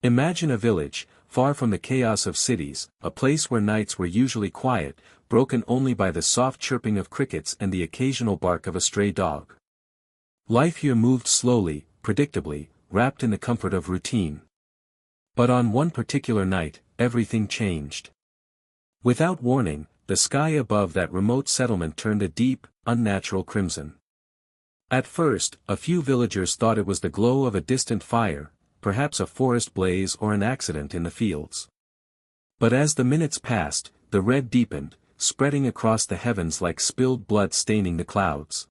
Imagine a village, far from the chaos of cities, a place where nights were usually quiet, broken only by the soft chirping of crickets and the occasional bark of a stray dog. Life here moved slowly, predictably, wrapped in the comfort of routine. But on one particular night, everything changed. Without warning, the sky above that remote settlement turned a deep, unnatural crimson. At first, a few villagers thought it was the glow of a distant fire, perhaps a forest blaze or an accident in the fields. But as the minutes passed, the red deepened, spreading across the heavens like spilled blood staining the clouds.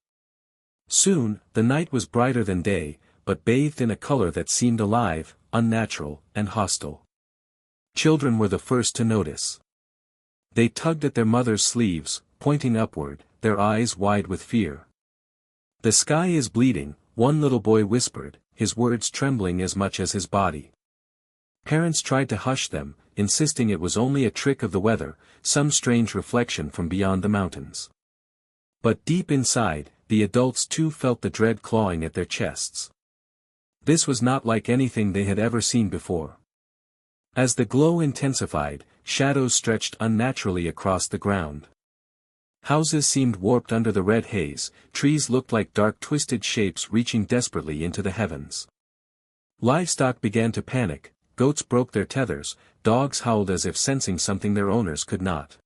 Soon, the night was brighter than day, but bathed in a color that seemed alive, unnatural, and hostile. Children were the first to notice. They tugged at their mother's sleeves, pointing upward, their eyes wide with fear. "The sky is bleeding," one little boy whispered, his words trembling as much as his body. Parents tried to hush them, insisting it was only a trick of the weather, some strange reflection from beyond the mountains. But deep inside, the adults too felt the dread clawing at their chests. This was not like anything they had ever seen before. As the glow intensified, shadows stretched unnaturally across the ground. Houses seemed warped under the red haze, trees looked like dark twisted shapes reaching desperately into the heavens. Livestock began to panic, goats broke their tethers, dogs howled as if sensing something their owners could not.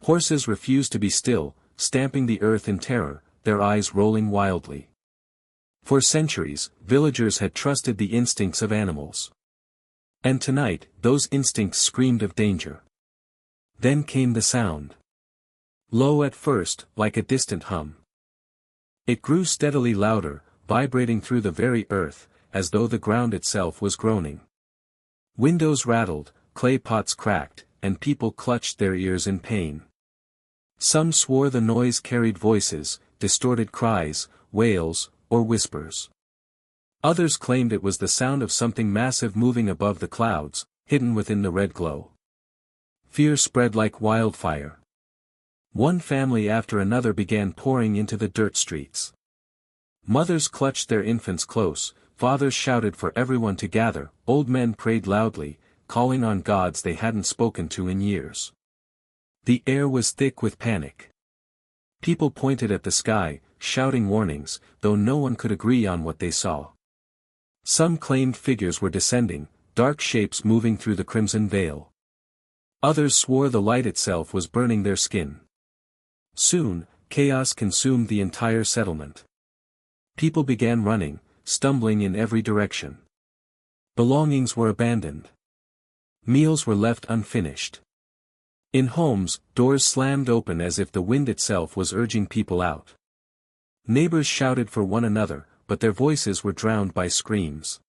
Horses refused to be still, stamping the earth in terror, their eyes rolling wildly. For centuries, villagers had trusted the instincts of animals. And tonight, those instincts screamed of danger. Then came the sound. Low at first, like a distant hum. It grew steadily louder, vibrating through the very earth, as though the ground itself was groaning. Windows rattled, clay pots cracked, and people clutched their ears in pain. Some swore the noise carried voices, distorted cries, wails, or whispers. Others claimed it was the sound of something massive moving above the clouds, hidden within the red glow. Fear spread like wildfire. One family after another began pouring into the dirt streets. Mothers clutched their infants close, fathers shouted for everyone to gather, old men prayed loudly, calling on gods they hadn't spoken to in years. The air was thick with panic. People pointed at the sky, shouting warnings, though no one could agree on what they saw. Some claimed figures were descending, dark shapes moving through the crimson veil. Others swore the light itself was burning their skin. Soon, chaos consumed the entire settlement. People began running, stumbling in every direction. Belongings were abandoned. Meals were left unfinished. In homes, doors slammed open as if the wind itself was urging people out. Neighbors shouted for one another, but their voices were drowned by screams.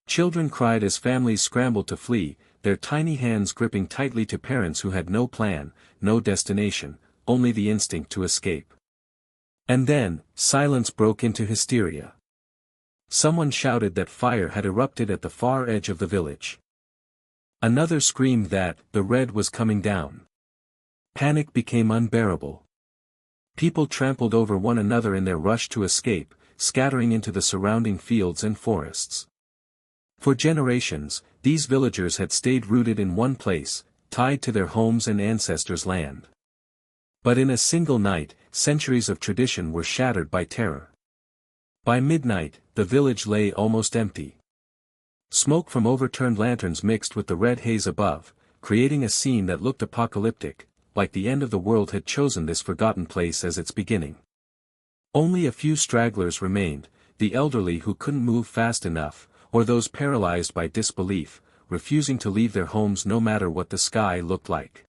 Children cried as families scrambled to flee, their tiny hands gripping tightly to parents who had no plan, no destination, only the instinct to escape. And then, silence broke into hysteria. Someone shouted that fire had erupted at the far edge of the village. Another screamed that the red was coming down. Panic became unbearable. People trampled over one another in their rush to escape, scattering into the surrounding fields and forests. For generations, these villagers had stayed rooted in one place, tied to their homes and ancestors' land. But in a single night, centuries of tradition were shattered by terror. By midnight, the village lay almost empty. Smoke from overturned lanterns mixed with the red haze above, creating a scene that looked apocalyptic, like the end of the world had chosen this forgotten place as its beginning. Only a few stragglers remained, the elderly who couldn't move fast enough, or those paralyzed by disbelief, refusing to leave their homes no matter what the sky looked like.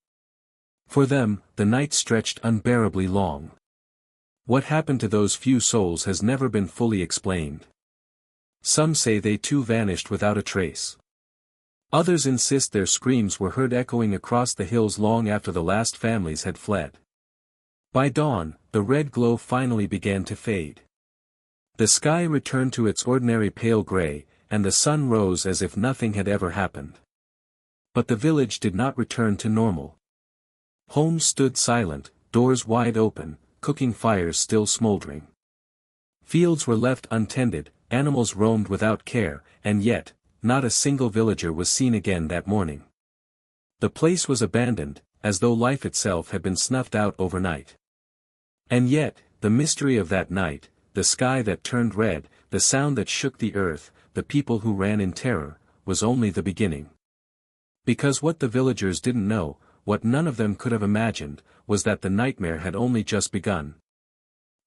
For them, the night stretched unbearably long. What happened to those few souls has never been fully explained. Some say they too vanished without a trace. Others insist their screams were heard echoing across the hills long after the last families had fled. By dawn, the red glow finally began to fade. The sky returned to its ordinary pale gray, and the sun rose as if nothing had ever happened. But the village did not return to normal. Homes stood silent, doors wide open, cooking fires still smoldering. Fields were left untended, animals roamed without care, and yet, not a single villager was seen again that morning. The place was abandoned, as though life itself had been snuffed out overnight. And yet, the mystery of that night, the sky that turned red, the sound that shook the earth, the people who ran in terror, was only the beginning. Because what the villagers didn't know, what none of them could have imagined, was that the nightmare had only just begun.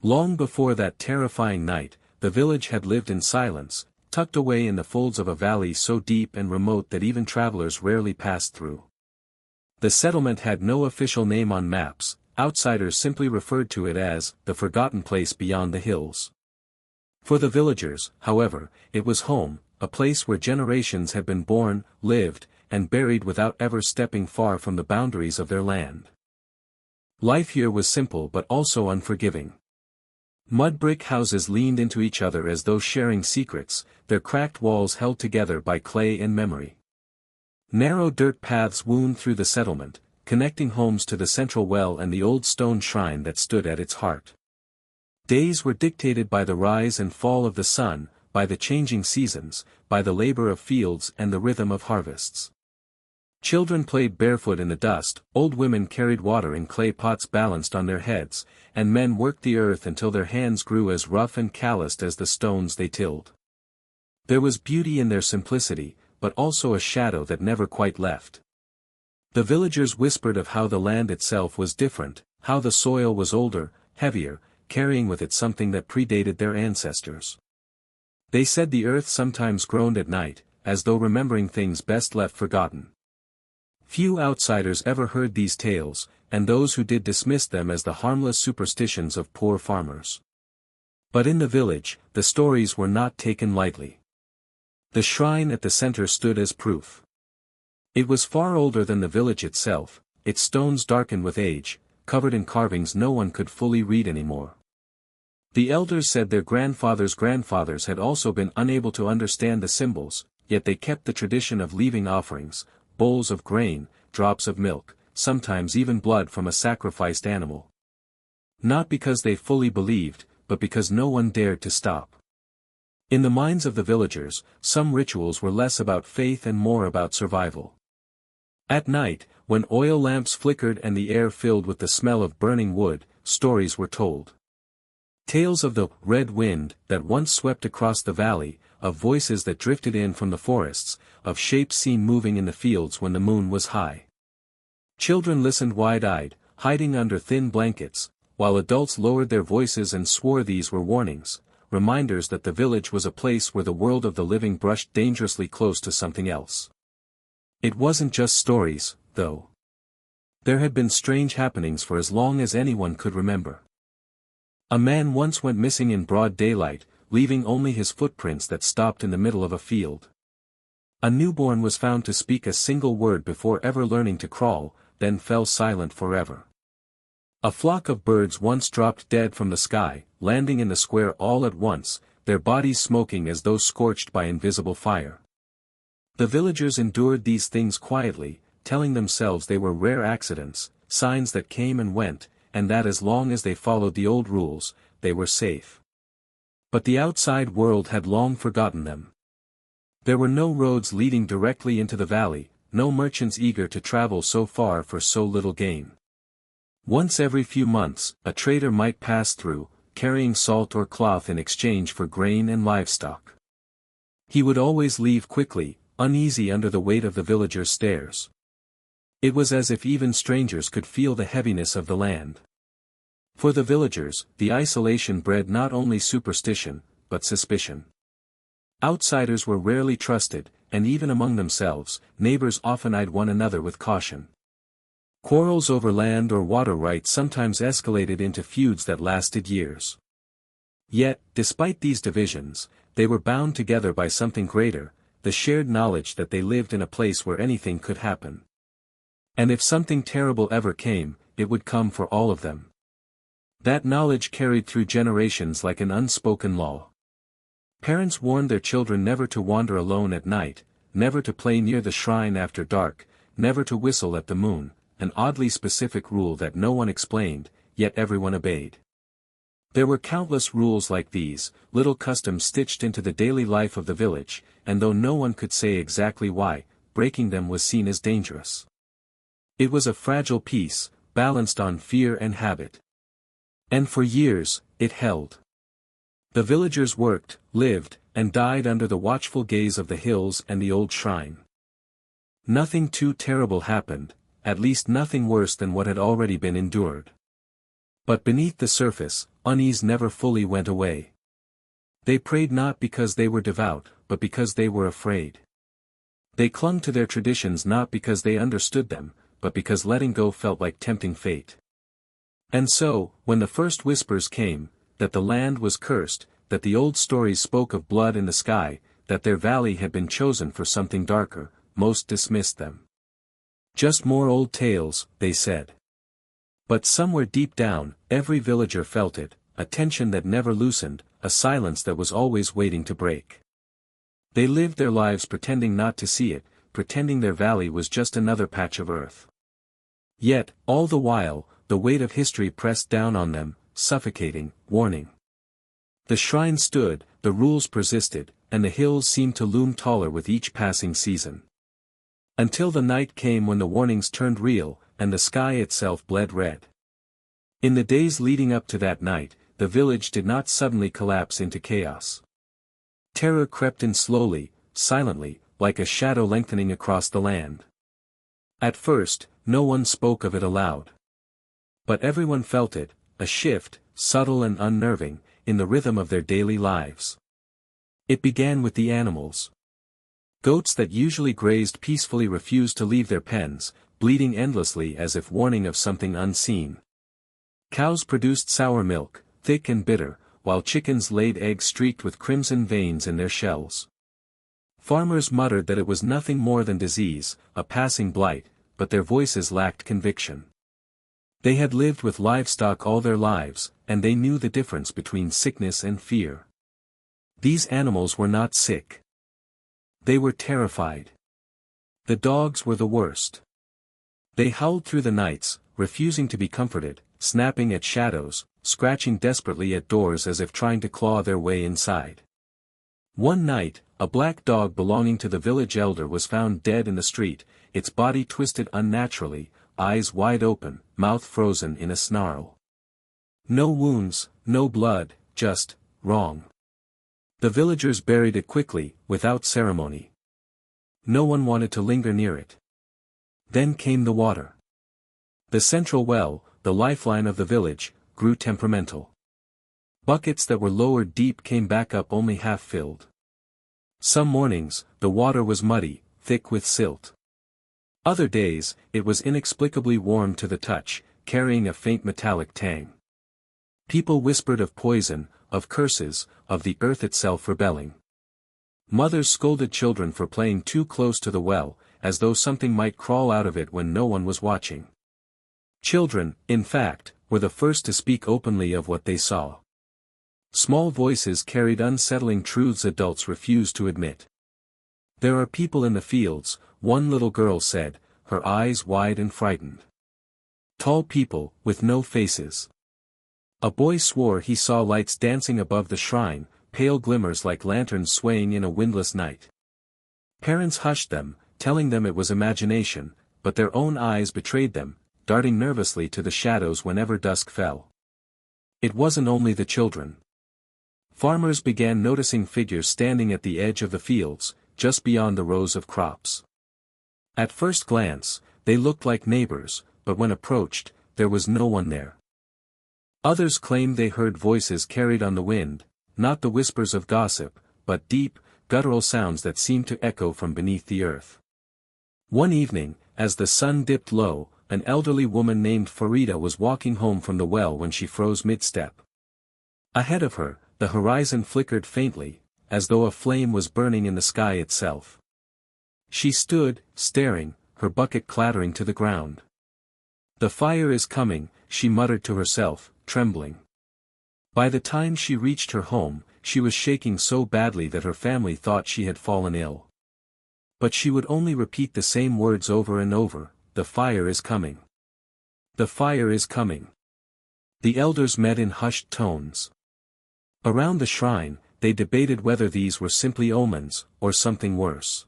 Long before that terrifying night, the village had lived in silence, tucked away in the folds of a valley so deep and remote that even travelers rarely passed through. The settlement had no official name on maps, outsiders simply referred to it as the forgotten place beyond the hills. For the villagers, however, it was home, a place where generations had been born, lived, and buried without ever stepping far from the boundaries of their land. Life here was simple but also unforgiving. Mud brick houses leaned into each other as though sharing secrets, their cracked walls held together by clay and memory. Narrow dirt paths wound through the settlement, connecting homes to the central well and the old stone shrine that stood at its heart. Days were dictated by the rise and fall of the sun, by the changing seasons, by the labor of fields and the rhythm of harvests. Children played barefoot in the dust, old women carried water in clay pots balanced on their heads, and men worked the earth until their hands grew as rough and calloused as the stones they tilled. There was beauty in their simplicity, but also a shadow that never quite left. The villagers whispered of how the land itself was different, how the soil was older, heavier, carrying with it something that predated their ancestors. They said the earth sometimes groaned at night, as though remembering things best left forgotten. Few outsiders ever heard these tales, and those who did dismissed them as the harmless superstitions of poor farmers. But in the village, the stories were not taken lightly. The shrine at the center stood as proof. It was far older than the village itself, its stones darkened with age, covered in carvings no one could fully read anymore. The elders said their grandfathers' grandfathers had also been unable to understand the symbols, yet they kept the tradition of leaving offerings, bowls of grain, drops of milk, sometimes even blood from a sacrificed animal. Not because they fully believed, but because no one dared to stop. In the minds of the villagers, some rituals were less about faith and more about survival. At night, when oil lamps flickered and the air filled with the smell of burning wood, stories were told. Tales of the red wind that once swept across the valley, of voices that drifted in from the forests, of shapes seen moving in the fields when the moon was high. Children listened wide-eyed, hiding under thin blankets, while adults lowered their voices and swore these were warnings, reminders that the village was a place where the world of the living brushed dangerously close to something else. It wasn't just stories, though. There had been strange happenings for as long as anyone could remember. A man once went missing in broad daylight, leaving only his footprints that stopped in the middle of a field. A newborn was found to speak a single word before ever learning to crawl, then fell silent forever. A flock of birds once dropped dead from the sky, landing in the square all at once, their bodies smoking as though scorched by invisible fire. The villagers endured these things quietly, telling themselves they were rare accidents, signs that came and went, and that as long as they followed the old rules, they were safe. But the outside world had long forgotten them. There were no roads leading directly into the valley, no merchants eager to travel so far for so little gain. Once every few months, a trader might pass through, carrying salt or cloth in exchange for grain and livestock. He would always leave quickly, uneasy under the weight of the villagers' stares. It was as if even strangers could feel the heaviness of the land. For the villagers, the isolation bred not only superstition, but suspicion. Outsiders were rarely trusted, and even among themselves, neighbors often eyed one another with caution. Quarrels over land or water rights sometimes escalated into feuds that lasted years. Yet, despite these divisions, they were bound together by something greater, the shared knowledge that they lived in a place where anything could happen. And if something terrible ever came, it would come for all of them. That knowledge carried through generations like an unspoken law. Parents warned their children never to wander alone at night, never to play near the shrine after dark, never to whistle at the moon, an oddly specific rule that no one explained, yet everyone obeyed. There were countless rules like these, little customs stitched into the daily life of the village, and though no one could say exactly why, breaking them was seen as dangerous. It was a fragile peace, balanced on fear and habit. And for years, it held. The villagers worked, lived, and died under the watchful gaze of the hills and the old shrine. Nothing too terrible happened, at least nothing worse than what had already been endured. But beneath the surface, unease never fully went away. They prayed not because they were devout, but because they were afraid. They clung to their traditions not because they understood them, but because letting go felt like tempting fate. And so, when the first whispers came, that the land was cursed, that the old stories spoke of blood in the sky, that their valley had been chosen for something darker, most dismissed them. Just more old tales, they said. But somewhere deep down, every villager felt it, a tension that never loosened, a silence that was always waiting to break. They lived their lives pretending not to see it, pretending their valley was just another patch of earth. Yet, all the while, the weight of history pressed down on them, suffocating, warning. The shrine stood, the rules persisted, and the hills seemed to loom taller with each passing season. Until the night came when the warnings turned real, and the sky itself bled red. In the days leading up to that night, the village did not suddenly collapse into chaos. Terror crept in slowly, silently, like a shadow lengthening across the land. At first, no one spoke of it aloud. But everyone felt it, a shift, subtle and unnerving, in the rhythm of their daily lives. It began with the animals. Goats that usually grazed peacefully refused to leave their pens, bleating endlessly as if warning of something unseen. Cows produced sour milk, thick and bitter, while chickens laid eggs streaked with crimson veins in their shells. Farmers muttered that it was nothing more than disease, a passing blight, but their voices lacked conviction. They had lived with livestock all their lives, and they knew the difference between sickness and fear. These animals were not sick. They were terrified. The dogs were the worst. They howled through the nights, refusing to be comforted, snapping at shadows, scratching desperately at doors as if trying to claw their way inside. One night, a black dog belonging to the village elder was found dead in the street, its body twisted unnaturally, eyes wide open, mouth frozen in a snarl. No wounds, no blood, just, wrong. The villagers buried it quickly, without ceremony. No one wanted to linger near it. Then came the water. The central well, the lifeline of the village, grew temperamental. Buckets that were lowered deep came back up only half filled. Some mornings, the water was muddy, thick with silt. Other days, it was inexplicably warm to the touch, carrying a faint metallic tang. People whispered of poison, of curses, of the earth itself rebelling. Mothers scolded children for playing too close to the well, as though something might crawl out of it when no one was watching. Children, in fact, were the first to speak openly of what they saw. Small voices carried unsettling truths adults refused to admit. "There are people in the fields," one little girl said, her eyes wide and frightened. "Tall people, with no faces." A boy swore he saw lights dancing above the shrine, pale glimmers like lanterns swaying in a windless night. Parents hushed them, telling them it was imagination, but their own eyes betrayed them, darting nervously to the shadows whenever dusk fell. It wasn't only the children. Farmers began noticing figures standing at the edge of the fields, just beyond the rows of crops. At first glance, they looked like neighbors, but when approached, there was no one there. Others claimed they heard voices carried on the wind, not the whispers of gossip, but deep, guttural sounds that seemed to echo from beneath the earth. One evening, as the sun dipped low, an elderly woman named Farida was walking home from the well when she froze mid-step. Ahead of her, the horizon flickered faintly, as though a flame was burning in the sky itself. She stood, staring, her bucket clattering to the ground. "The fire is coming," she muttered to herself, trembling. By the time she reached her home, she was shaking so badly that her family thought she had fallen ill. But she would only repeat the same words over and over, "The fire is coming. The fire is coming." The elders met in hushed tones. Around the shrine, they debated whether these were simply omens, or something worse.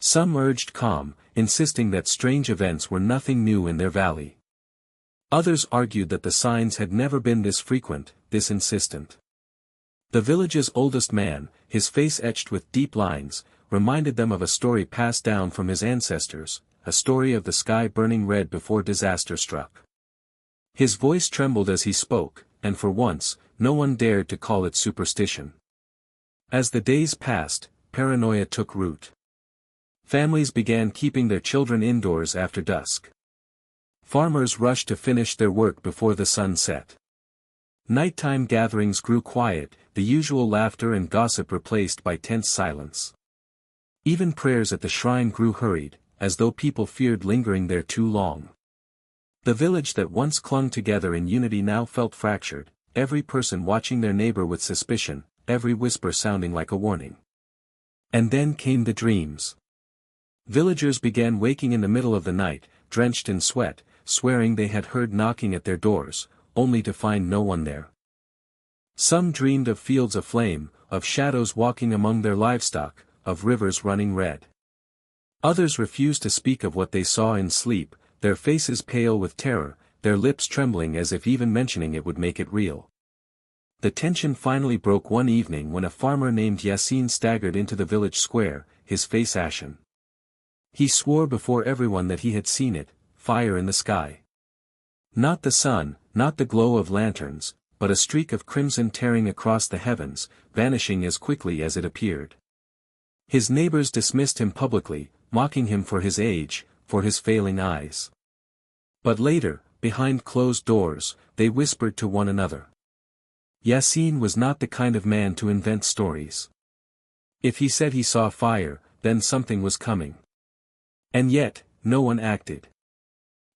Some urged calm, insisting that strange events were nothing new in their valley. Others argued that the signs had never been this frequent, this insistent. The village's oldest man, his face etched with deep lines, reminded them of a story passed down from his ancestors, a story of the sky burning red before disaster struck. His voice trembled as he spoke, and for once, no one dared to call it superstition. As the days passed, paranoia took root. Families began keeping their children indoors after dusk. Farmers rushed to finish their work before the sun set. Nighttime gatherings grew quiet, the usual laughter and gossip replaced by tense silence. Even prayers at the shrine grew hurried, as though people feared lingering there too long. The village that once clung together in unity now felt fractured, every person watching their neighbor with suspicion, every whisper sounding like a warning. And then came the dreams. Villagers began waking in the middle of the night, drenched in sweat, swearing they had heard knocking at their doors, only to find no one there. Some dreamed of fields aflame, of shadows walking among their livestock, of rivers running red. Others refused to speak of what they saw in sleep, their faces pale with terror, their lips trembling as if even mentioning it would make it real. The tension finally broke one evening when a farmer named Yasin staggered into the village square, his face ashen. He swore before everyone that he had seen it, fire in the sky. Not the sun, not the glow of lanterns, but a streak of crimson tearing across the heavens, vanishing as quickly as it appeared. His neighbors dismissed him publicly, mocking him for his age, for his failing eyes. But later, behind closed doors, they whispered to one another. Yasin was not the kind of man to invent stories. If he said he saw fire, then something was coming. And yet, no one acted.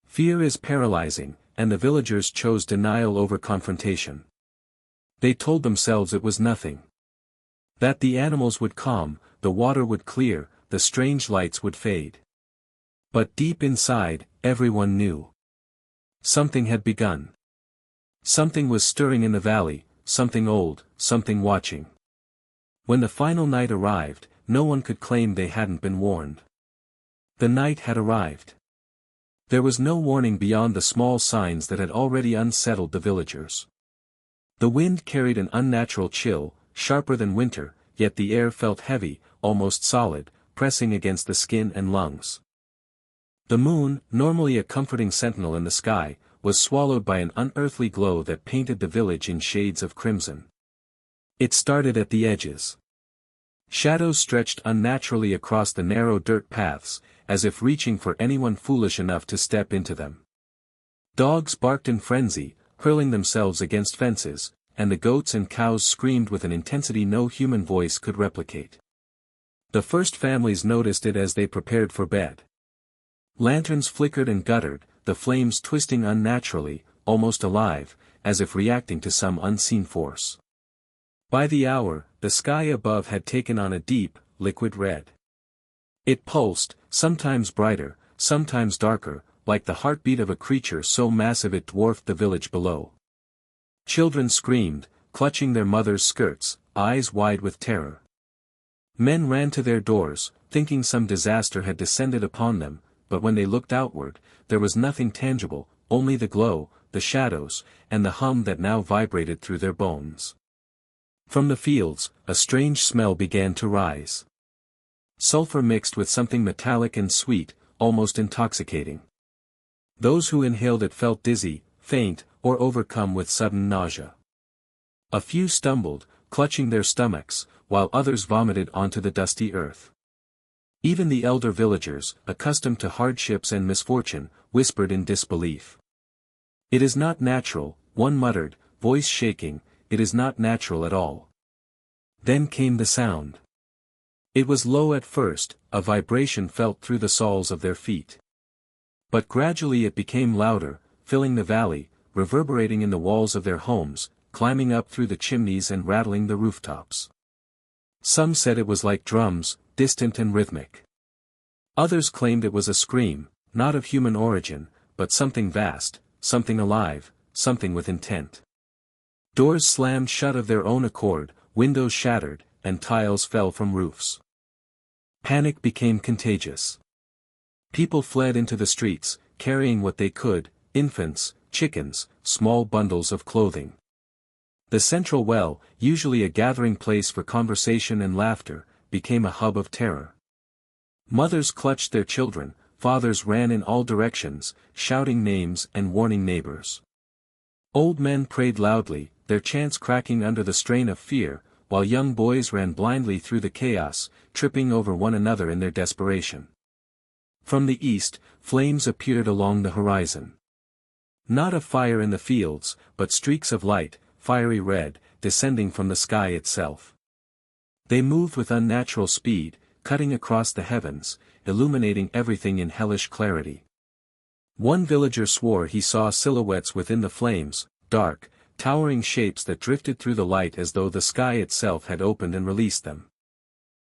Fear is paralyzing, and the villagers chose denial over confrontation. They told themselves it was nothing. That the animals would calm, the water would clear, the strange lights would fade. But deep inside, everyone knew. Something had begun. Something was stirring in the valley, something old, something watching. When the final night arrived, no one could claim they hadn't been warned. The night had arrived. There was no warning beyond the small signs that had already unsettled the villagers. The wind carried an unnatural chill, sharper than winter, yet the air felt heavy, almost solid, pressing against the skin and lungs. The moon, normally a comforting sentinel in the sky, was swallowed by an unearthly glow that painted the village in shades of crimson. It started at the edges. Shadows stretched unnaturally across the narrow dirt paths, as if reaching for anyone foolish enough to step into them. Dogs barked in frenzy, hurling themselves against fences, and the goats and cows screamed with an intensity no human voice could replicate. The first families noticed it as they prepared for bed. Lanterns flickered and guttered, the flames twisting unnaturally, almost alive, as if reacting to some unseen force. By the hour, the sky above had taken on a deep, liquid red. It pulsed, sometimes brighter, sometimes darker, like the heartbeat of a creature so massive it dwarfed the village below. Children screamed, clutching their mothers' skirts, eyes wide with terror. Men ran to their doors, thinking some disaster had descended upon them, but when they looked outward, there was nothing tangible, only the glow, the shadows, and the hum that now vibrated through their bones. From the fields, a strange smell began to rise. Sulfur mixed with something metallic and sweet, almost intoxicating. Those who inhaled it felt dizzy, faint, or overcome with sudden nausea. A few stumbled, clutching their stomachs, while others vomited onto the dusty earth. Even the elder villagers, accustomed to hardships and misfortune, whispered in disbelief. "It is not natural," one muttered, voice shaking, "it is not natural at all." Then came the sound. It was low at first, a vibration felt through the soles of their feet. But gradually it became louder, filling the valley, reverberating in the walls of their homes, climbing up through the chimneys and rattling the rooftops. Some said it was like drums, distant and rhythmic. Others claimed it was a scream, not of human origin, but something vast, something alive, something with intent. Doors slammed shut of their own accord, windows shattered, and tiles fell from roofs. Panic became contagious. People fled into the streets, carrying what they could, infants, chickens, small bundles of clothing. The central well, usually a gathering place for conversation and laughter, became a hub of terror. Mothers clutched their children, fathers ran in all directions, shouting names and warning neighbors. Old men prayed loudly, their chants cracking under the strain of fear, while young boys ran blindly through the chaos, tripping over one another in their desperation. From the east, flames appeared along the horizon. Not a fire in the fields, but streaks of light, fiery red, descending from the sky itself. They moved with unnatural speed, cutting across the heavens, illuminating everything in hellish clarity. One villager swore he saw silhouettes within the flames, dark, towering shapes that drifted through the light as though the sky itself had opened and released them.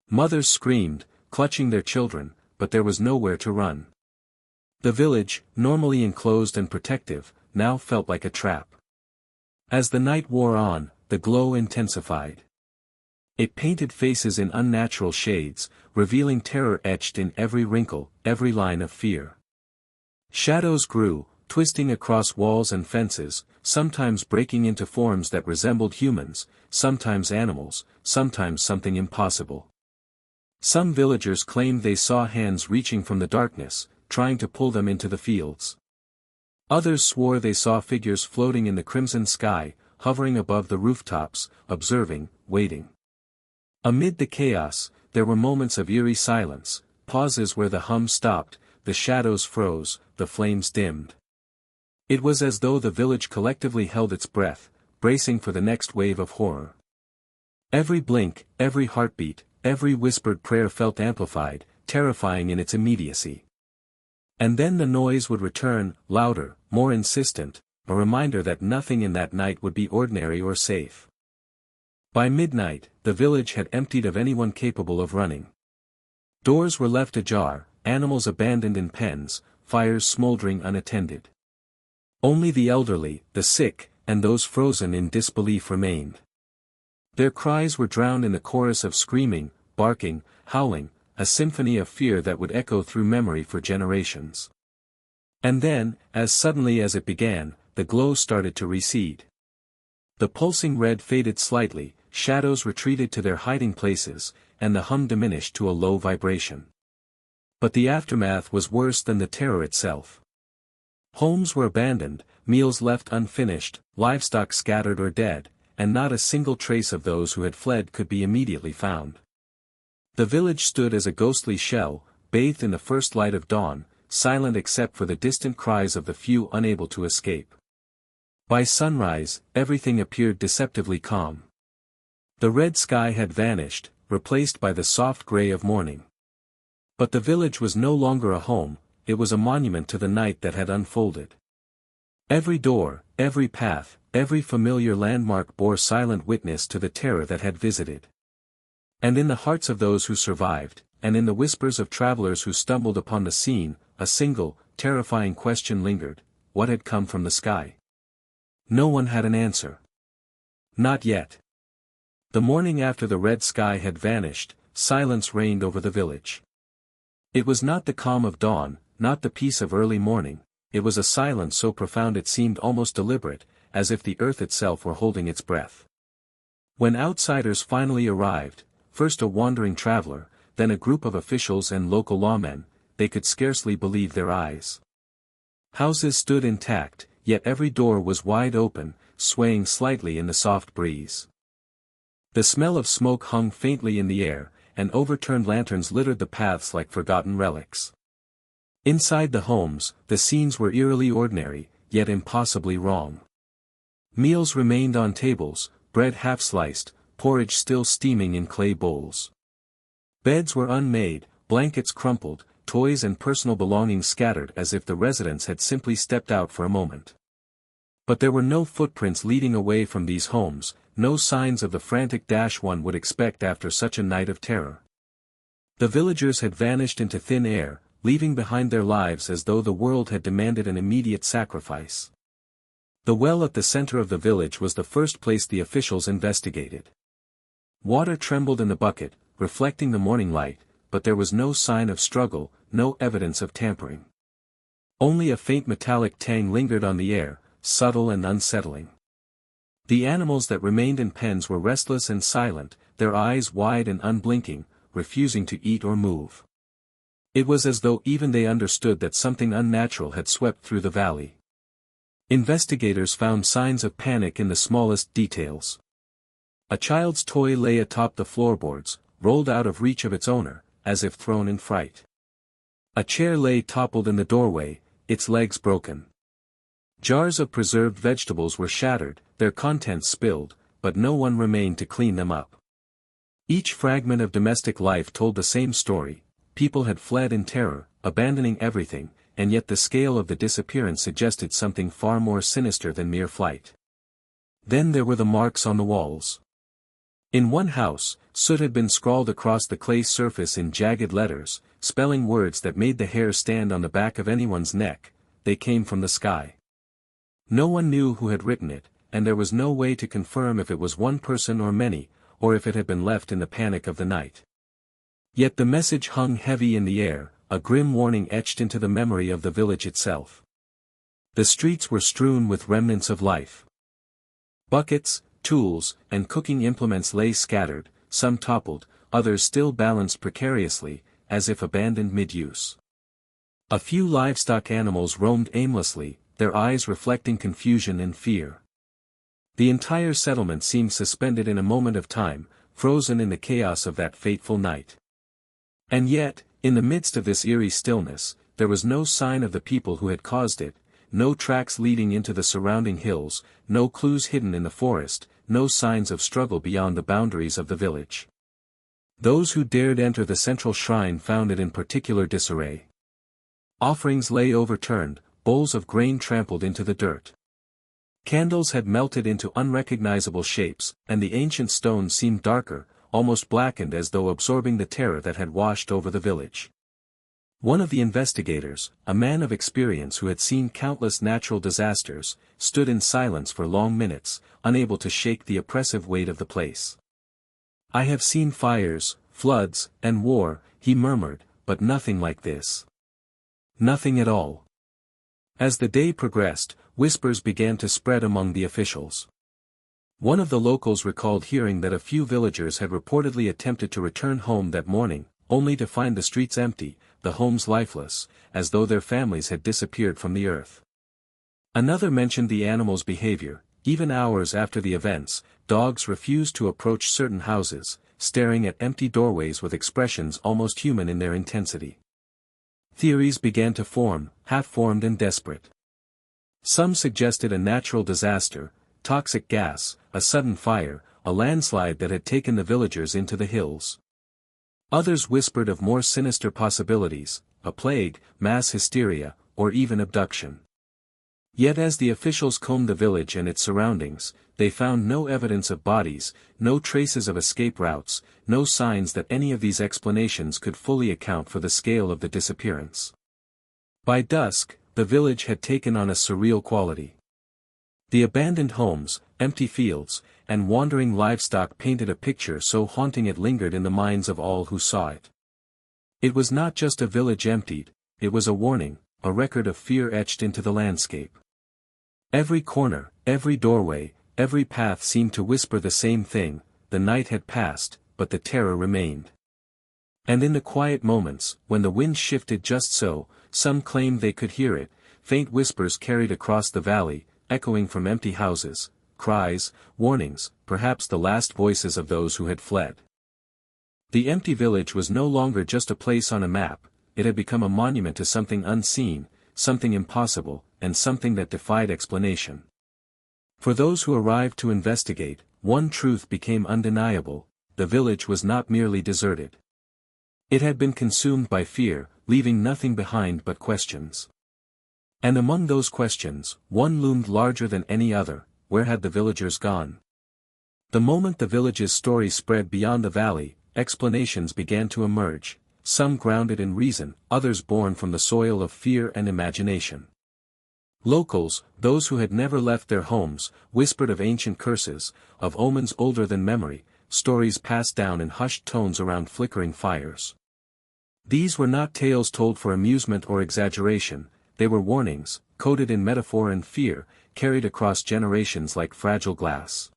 Mothers screamed, clutching their children, but there was nowhere to run. The village, normally enclosed and protective, now felt like a trap. As the night wore on, the glow intensified. It painted faces in unnatural shades, revealing terror etched in every wrinkle, every line of fear. Shadows grew, twisting across walls and fences, sometimes breaking into forms that resembled humans, sometimes animals, sometimes something impossible. Some villagers claimed they saw hands reaching from the darkness, trying to pull them into the fields. Others swore they saw figures floating in the crimson sky, hovering above the rooftops, observing, waiting. Amid the chaos, there were moments of eerie silence, pauses where the hum stopped, the shadows froze, the flames dimmed. It was as though the village collectively held its breath, bracing for the next wave of horror. Every blink, every heartbeat, every whispered prayer felt amplified, terrifying in its immediacy. And then the noise would return, louder, more insistent, a reminder that nothing in that night would be ordinary or safe. By midnight, the village had emptied of anyone capable of running. Doors were left ajar, animals abandoned in pens, fires smoldering unattended. Only the elderly, the sick, and those frozen in disbelief remained. Their cries were drowned in the chorus of screaming, barking, howling, a symphony of fear that would echo through memory for generations. And then, as suddenly as it began, the glow started to recede. The pulsing red faded slightly, shadows retreated to their hiding places, and the hum diminished to a low vibration. But the aftermath was worse than the terror itself. Homes were abandoned, meals left unfinished, livestock scattered or dead, and not a single trace of those who had fled could be immediately found. The village stood as a ghostly shell, bathed in the first light of dawn, silent except for the distant cries of the few unable to escape. By sunrise, everything appeared deceptively calm. The red sky had vanished, replaced by the soft gray of morning. But the village was no longer a home, it was a monument to the night that had unfolded. Every door, every path, every familiar landmark bore silent witness to the terror that had visited. And in the hearts of those who survived, and in the whispers of travelers who stumbled upon the scene, a single, terrifying question lingered: what had come from the sky? No one had an answer. Not yet. The morning after the red sky had vanished, silence reigned over the village. It was not the calm of dawn, not the peace of early morning, it was a silence so profound it seemed almost deliberate, as if the earth itself were holding its breath. When outsiders finally arrived, first a wandering traveler, then a group of officials and local lawmen, they could scarcely believe their eyes. Houses stood intact, yet every door was wide open, swaying slightly in the soft breeze. The smell of smoke hung faintly in the air, and overturned lanterns littered the paths like forgotten relics. Inside the homes, the scenes were eerily ordinary, yet impossibly wrong. Meals remained on tables, bread half-sliced, porridge still steaming in clay bowls. Beds were unmade, blankets crumpled, toys and personal belongings scattered as if the residents had simply stepped out for a moment. But there were no footprints leading away from these homes, no signs of the frantic dash one would expect after such a night of terror. The villagers had vanished into thin air, leaving behind their lives as though the world had demanded an immediate sacrifice. The well at the center of the village was the first place the officials investigated. Water trembled in the bucket, reflecting the morning light, but there was no sign of struggle, no evidence of tampering. Only a faint metallic tang lingered on the air, subtle and unsettling. The animals that remained in pens were restless and silent, their eyes wide and unblinking, refusing to eat or move. It was as though even they understood that something unnatural had swept through the valley. Investigators found signs of panic in the smallest details. A child's toy lay atop the floorboards, rolled out of reach of its owner, as if thrown in fright. A chair lay toppled in the doorway, its legs broken. Jars of preserved vegetables were shattered, their contents spilled, but no one remained to clean them up. Each fragment of domestic life told the same story: people had fled in terror, abandoning everything, and yet the scale of the disappearance suggested something far more sinister than mere flight. Then there were the marks on the walls. In one house, soot had been scrawled across the clay surface in jagged letters, spelling words that made the hair stand on the back of anyone's neck. They came from the sky. No one knew who had written it, and there was no way to confirm if it was one person or many, or if it had been left in the panic of the night. Yet the message hung heavy in the air, a grim warning etched into the memory of the village itself. The streets were strewn with remnants of life. Buckets, tools, and cooking implements lay scattered, some toppled, others still balanced precariously, as if abandoned mid-use. A few livestock animals roamed aimlessly, their eyes reflecting confusion and fear. The entire settlement seemed suspended in a moment of time, frozen in the chaos of that fateful night. And yet, in the midst of this eerie stillness, there was no sign of the people who had caused it, no tracks leading into the surrounding hills, no clues hidden in the forest, no signs of struggle beyond the boundaries of the village. Those who dared enter the central shrine found it in particular disarray. Offerings lay overturned, bowls of grain trampled into the dirt. Candles had melted into unrecognizable shapes, and the ancient stones seemed darker, almost blackened, as though absorbing the terror that had washed over the village. One of the investigators, a man of experience who had seen countless natural disasters, stood in silence for long minutes, unable to shake the oppressive weight of the place. "I have seen fires, floods, and war," he murmured, "but nothing like this. Nothing at all." As the day progressed, whispers began to spread among the officials. One of the locals recalled hearing that a few villagers had reportedly attempted to return home that morning, only to find the streets empty, the homes lifeless, as though their families had disappeared from the earth. Another mentioned the animals' behavior. Even hours after the events, dogs refused to approach certain houses, staring at empty doorways with expressions almost human in their intensity. Theories began to form, half-formed and desperate. Some suggested a natural disaster, toxic gas, a sudden fire, a landslide that had taken the villagers into the hills. Others whispered of more sinister possibilities, a plague, mass hysteria, or even abduction. Yet as the officials combed the village and its surroundings, they found no evidence of bodies, no traces of escape routes, no signs that any of these explanations could fully account for the scale of the disappearance. By dusk, the village had taken on a surreal quality. The abandoned homes, empty fields, and wandering livestock painted a picture so haunting it lingered in the minds of all who saw it. It was not just a village emptied, it was a warning, a record of fear etched into the landscape. Every corner, every doorway, every path seemed to whisper the same thing: the night had passed, but the terror remained. And in the quiet moments, when the wind shifted just so, some claimed they could hear it, faint whispers carried across the valley, echoing from empty houses, cries, warnings, perhaps the last voices of those who had fled. The empty village was no longer just a place on a map, it had become a monument to something unseen, something impossible, and something that defied explanation. For those who arrived to investigate, one truth became undeniable: the village was not merely deserted. It had been consumed by fear, leaving nothing behind but questions. And among those questions, one loomed larger than any other: where had the villagers gone? The moment the village's story spread beyond the valley, explanations began to emerge, some grounded in reason, others born from the soil of fear and imagination. Locals, those who had never left their homes, whispered of ancient curses, of omens older than memory, stories passed down in hushed tones around flickering fires. These were not tales told for amusement or exaggeration, they were warnings, coded in metaphor and fear, carried across generations like fragile glass.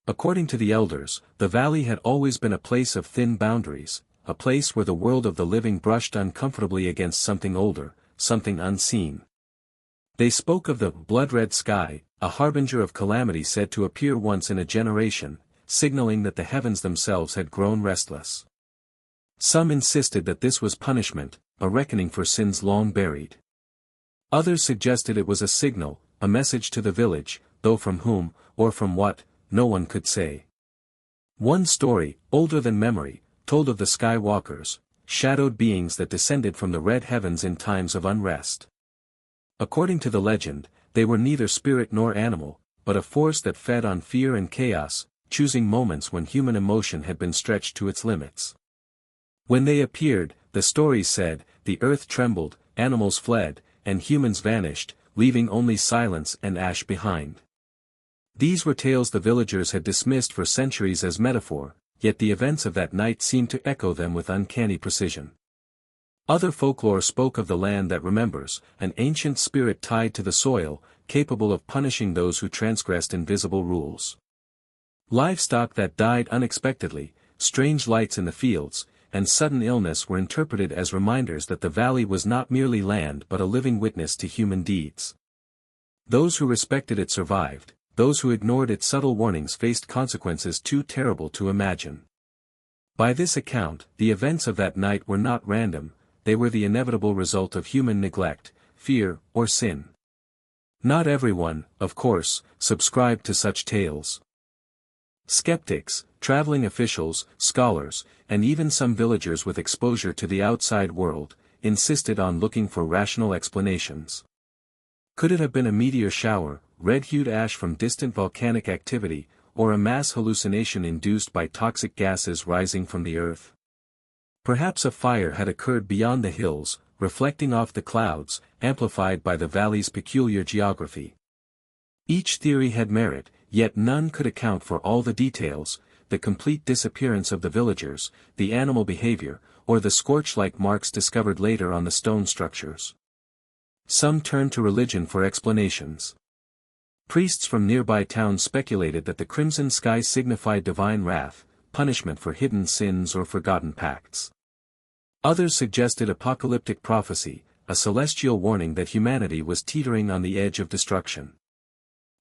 According to the elders, the valley had always been a place of thin boundaries, a place where the world of the living brushed uncomfortably against something older, something unseen. They spoke of the blood-red sky, a harbinger of calamity said to appear once in a generation, signaling that the heavens themselves had grown restless. Some insisted that this was punishment, a reckoning for sins long buried. Others suggested it was a signal, a message to the village, though from whom, or from what, no one could say. One story, older than memory, told of the sky walkers, shadowed beings that descended from the red heavens in times of unrest. According to the legend, they were neither spirit nor animal, but a force that fed on fear and chaos, choosing moments when human emotion had been stretched to its limits. When they appeared, the stories said, the earth trembled, animals fled, and humans vanished, leaving only silence and ash behind. These were tales the villagers had dismissed for centuries as metaphor, yet the events of that night seemed to echo them with uncanny precision. Other folklore spoke of the land that remembers, an ancient spirit tied to the soil, capable of punishing those who transgressed invisible rules. Livestock that died unexpectedly, strange lights in the fields, and sudden illness were interpreted as reminders that the valley was not merely land but a living witness to human deeds. Those who respected it survived, those who ignored its subtle warnings faced consequences too terrible to imagine. By this account, the events of that night were not random, they were the inevitable result of human neglect, fear, or sin. Not everyone, of course, subscribed to such tales. Skeptics, traveling officials, scholars, and even some villagers with exposure to the outside world, insisted on looking for rational explanations. Could it have been a meteor shower, red-hued ash from distant volcanic activity, or a mass hallucination induced by toxic gases rising from the earth? Perhaps a fire had occurred beyond the hills, reflecting off the clouds, amplified by the valley's peculiar geography. Each theory had merit, yet none could account for all the details, the complete disappearance of the villagers, the animal behavior, or the scorch-like marks discovered later on the stone structures. Some turned to religion for explanations. Priests from nearby towns speculated that the crimson sky signified divine wrath, punishment for hidden sins or forgotten pacts. Others suggested apocalyptic prophecy, a celestial warning that humanity was teetering on the edge of destruction.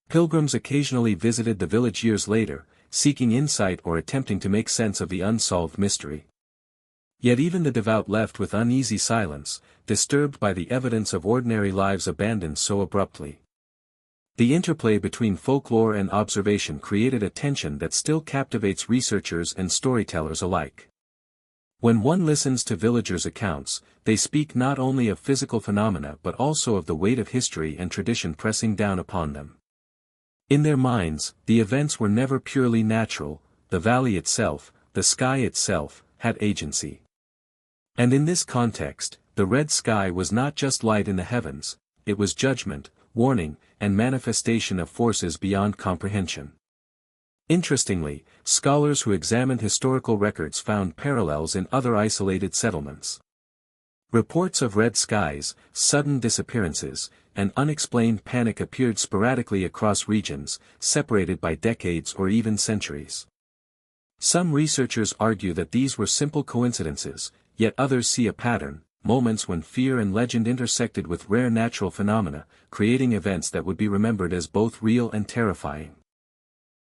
Pilgrims occasionally visited the village years later, seeking insight or attempting to make sense of the unsolved mystery. Yet even the devout left with uneasy silence, disturbed by the evidence of ordinary lives abandoned so abruptly. The interplay between folklore and observation created a tension that still captivates researchers and storytellers alike. When one listens to villagers' accounts, they speak not only of physical phenomena but also of the weight of history and tradition pressing down upon them. In their minds, the events were never purely natural, the valley itself, the sky itself, had agency. And in this context, the red sky was not just light in the heavens, it was judgment, warning, and manifestation of forces beyond comprehension. Interestingly, scholars who examined historical records found parallels in other isolated settlements. Reports of red skies, sudden disappearances, and unexplained panic appeared sporadically across regions, separated by decades or even centuries. Some researchers argue that these were simple coincidences, yet others see a pattern, moments when fear and legend intersected with rare natural phenomena, creating events that would be remembered as both real and terrifying.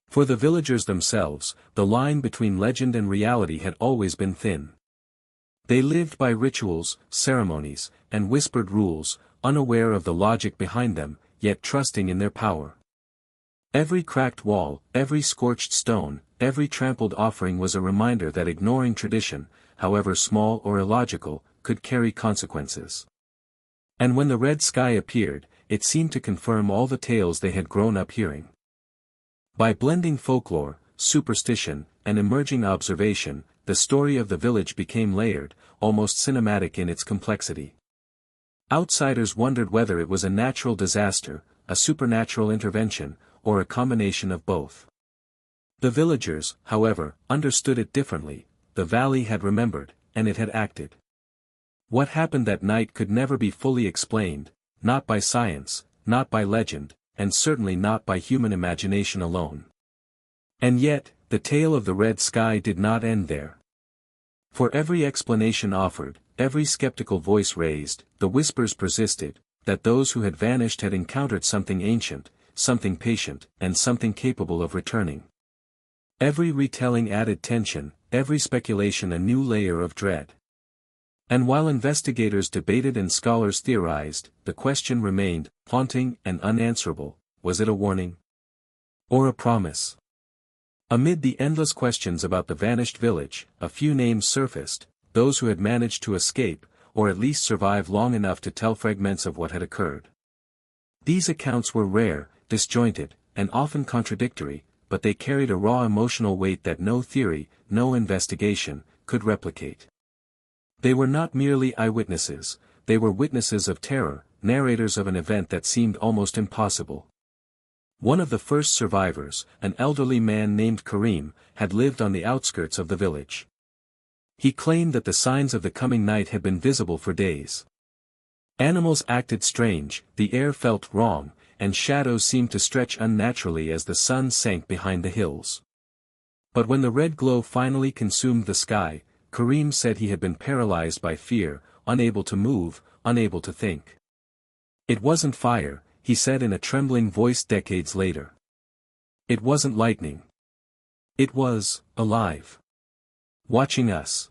For the villagers themselves, the line between legend and reality had always been thin. They lived by rituals, ceremonies, and whispered rules, unaware of the logic behind them, yet trusting in their power. Every cracked wall, every scorched stone, every trampled offering was a reminder that ignoring tradition, however small or illogical, could carry consequences. And when the red sky appeared, it seemed to confirm all the tales they had grown up hearing. By blending folklore, superstition, and emerging observation, the story of the village became layered, almost cinematic in its complexity. Outsiders wondered whether it was a natural disaster, a supernatural intervention, or a combination of both. The villagers, however, understood it differently. The valley had remembered, and it had acted. What happened that night could never be fully explained, not by science, not by legend, and certainly not by human imagination alone. And yet, the tale of the red sky did not end there. For every explanation offered, every skeptical voice raised, the whispers persisted, that those who had vanished had encountered something ancient, something patient, and something capable of returning. Every retelling added tension, every speculation a new layer of dread. And while investigators debated and scholars theorized, the question remained, haunting and unanswerable: was it a warning? Or a promise? Amid the endless questions about the vanished village, a few names surfaced, those who had managed to escape, or at least survive long enough to tell fragments of what had occurred. These accounts were rare, disjointed, and often contradictory, but they carried a raw emotional weight that no theory, no investigation, could replicate. They were not merely eyewitnesses, they were witnesses of terror, narrators of an event that seemed almost impossible. One of the first survivors, an elderly man named Karim, had lived on the outskirts of the village. He claimed that the signs of the coming night had been visible for days. Animals acted strange, the air felt wrong, and shadows seemed to stretch unnaturally as the sun sank behind the hills. But when the red glow finally consumed the sky, Karim said he had been paralyzed by fear, unable to move, unable to think. It wasn't fire, he said in a trembling voice decades later. It wasn't lightning. It was alive. Watching us.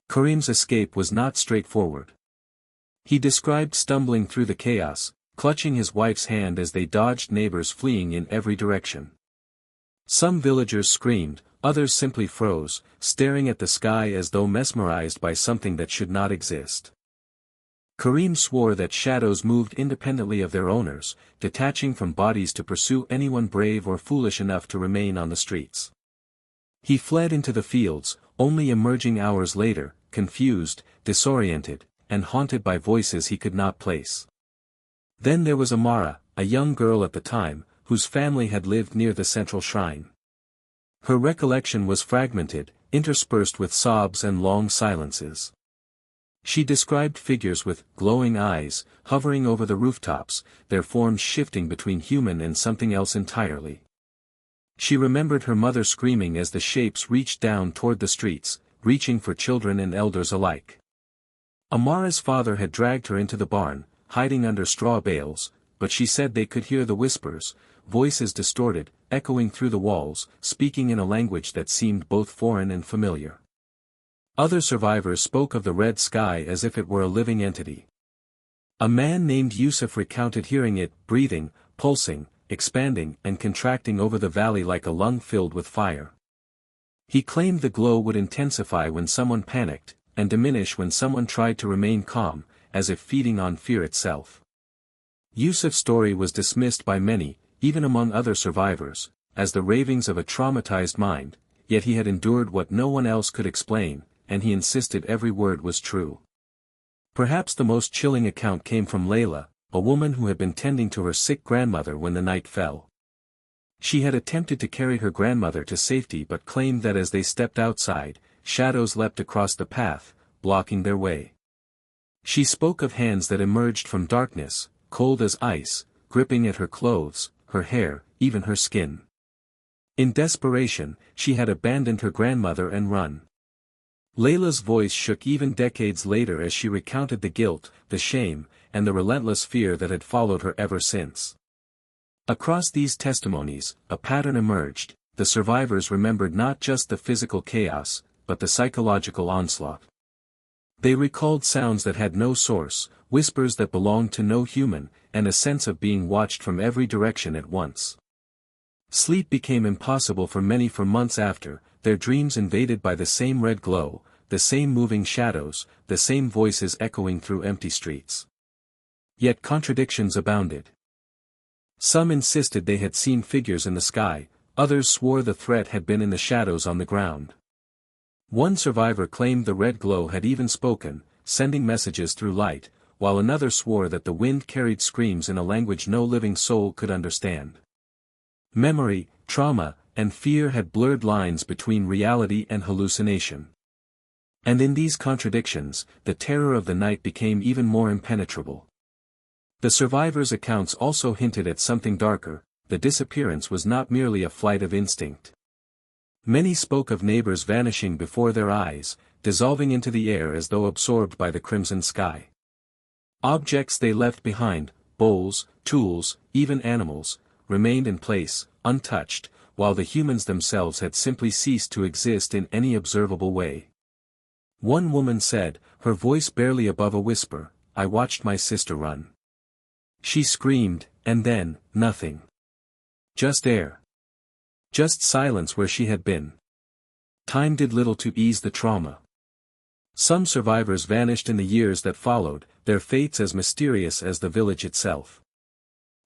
Karim's escape was not straightforward. He described stumbling through the chaos, clutching his wife's hand as they dodged neighbors fleeing in every direction. Some villagers screamed, others simply froze, staring at the sky as though mesmerized by something that should not exist. Karim swore that shadows moved independently of their owners, detaching from bodies to pursue anyone brave or foolish enough to remain on the streets. He fled into the fields, only emerging hours later, confused, disoriented, and haunted by voices he could not place. Then there was Amara, a young girl at the time, whose family had lived near the central shrine. Her recollection was fragmented, interspersed with sobs and long silences. She described figures with glowing eyes, hovering over the rooftops, their forms shifting between human and something else entirely. She remembered her mother screaming as the shapes reached down toward the streets, reaching for children and elders alike. Amara's father had dragged her into the barn, hiding under straw bales, but she said they could hear the whispers, voices distorted, echoing through the walls, speaking in a language that seemed both foreign and familiar. Other survivors spoke of the red sky as if it were a living entity. A man named Yusuf recounted hearing it, breathing, pulsing, expanding and contracting over the valley like a lung filled with fire. He claimed the glow would intensify when someone panicked, and diminish when someone tried to remain calm, as if feeding on fear itself. Yusuf's story was dismissed by many, even among other survivors, as the ravings of a traumatized mind, yet he had endured what no one else could explain, and he insisted every word was true. Perhaps the most chilling account came from Layla, a woman who had been tending to her sick grandmother when the night fell. She had attempted to carry her grandmother to safety but claimed that as they stepped outside, shadows leapt across the path, blocking their way. She spoke of hands that emerged from darkness, cold as ice, gripping at her clothes, her hair, even her skin. In desperation, she had abandoned her grandmother and run. Layla's voice shook even decades later as she recounted the guilt, the shame, and the relentless fear that had followed her ever since. Across these testimonies, a pattern emerged: the survivors remembered not just the physical chaos, but the psychological onslaught. They recalled sounds that had no source, whispers that belonged to no human, and a sense of being watched from every direction at once. Sleep became impossible for many for months after, their dreams invaded by the same red glow, the same moving shadows, the same voices echoing through empty streets. Yet contradictions abounded. Some insisted they had seen figures in the sky, others swore the threat had been in the shadows on the ground. One survivor claimed the red glow had even spoken, sending messages through light, while another swore that the wind carried screams in a language no living soul could understand. Memory, trauma, and fear had blurred lines between reality and hallucination. And in these contradictions, the terror of the night became even more impenetrable. The survivors' accounts also hinted at something darker. The disappearance was not merely a flight of instinct. Many spoke of neighbors vanishing before their eyes, dissolving into the air as though absorbed by the crimson sky. Objects they left behind, bowls, tools, even animals, remained in place, untouched, while the humans themselves had simply ceased to exist in any observable way. One woman said, her voice barely above a whisper, "I watched my sister run. She screamed, and then, nothing. Just air. Just silence where she had been." Time did little to ease the trauma. Some survivors vanished in the years that followed, their fates as mysterious as the village itself.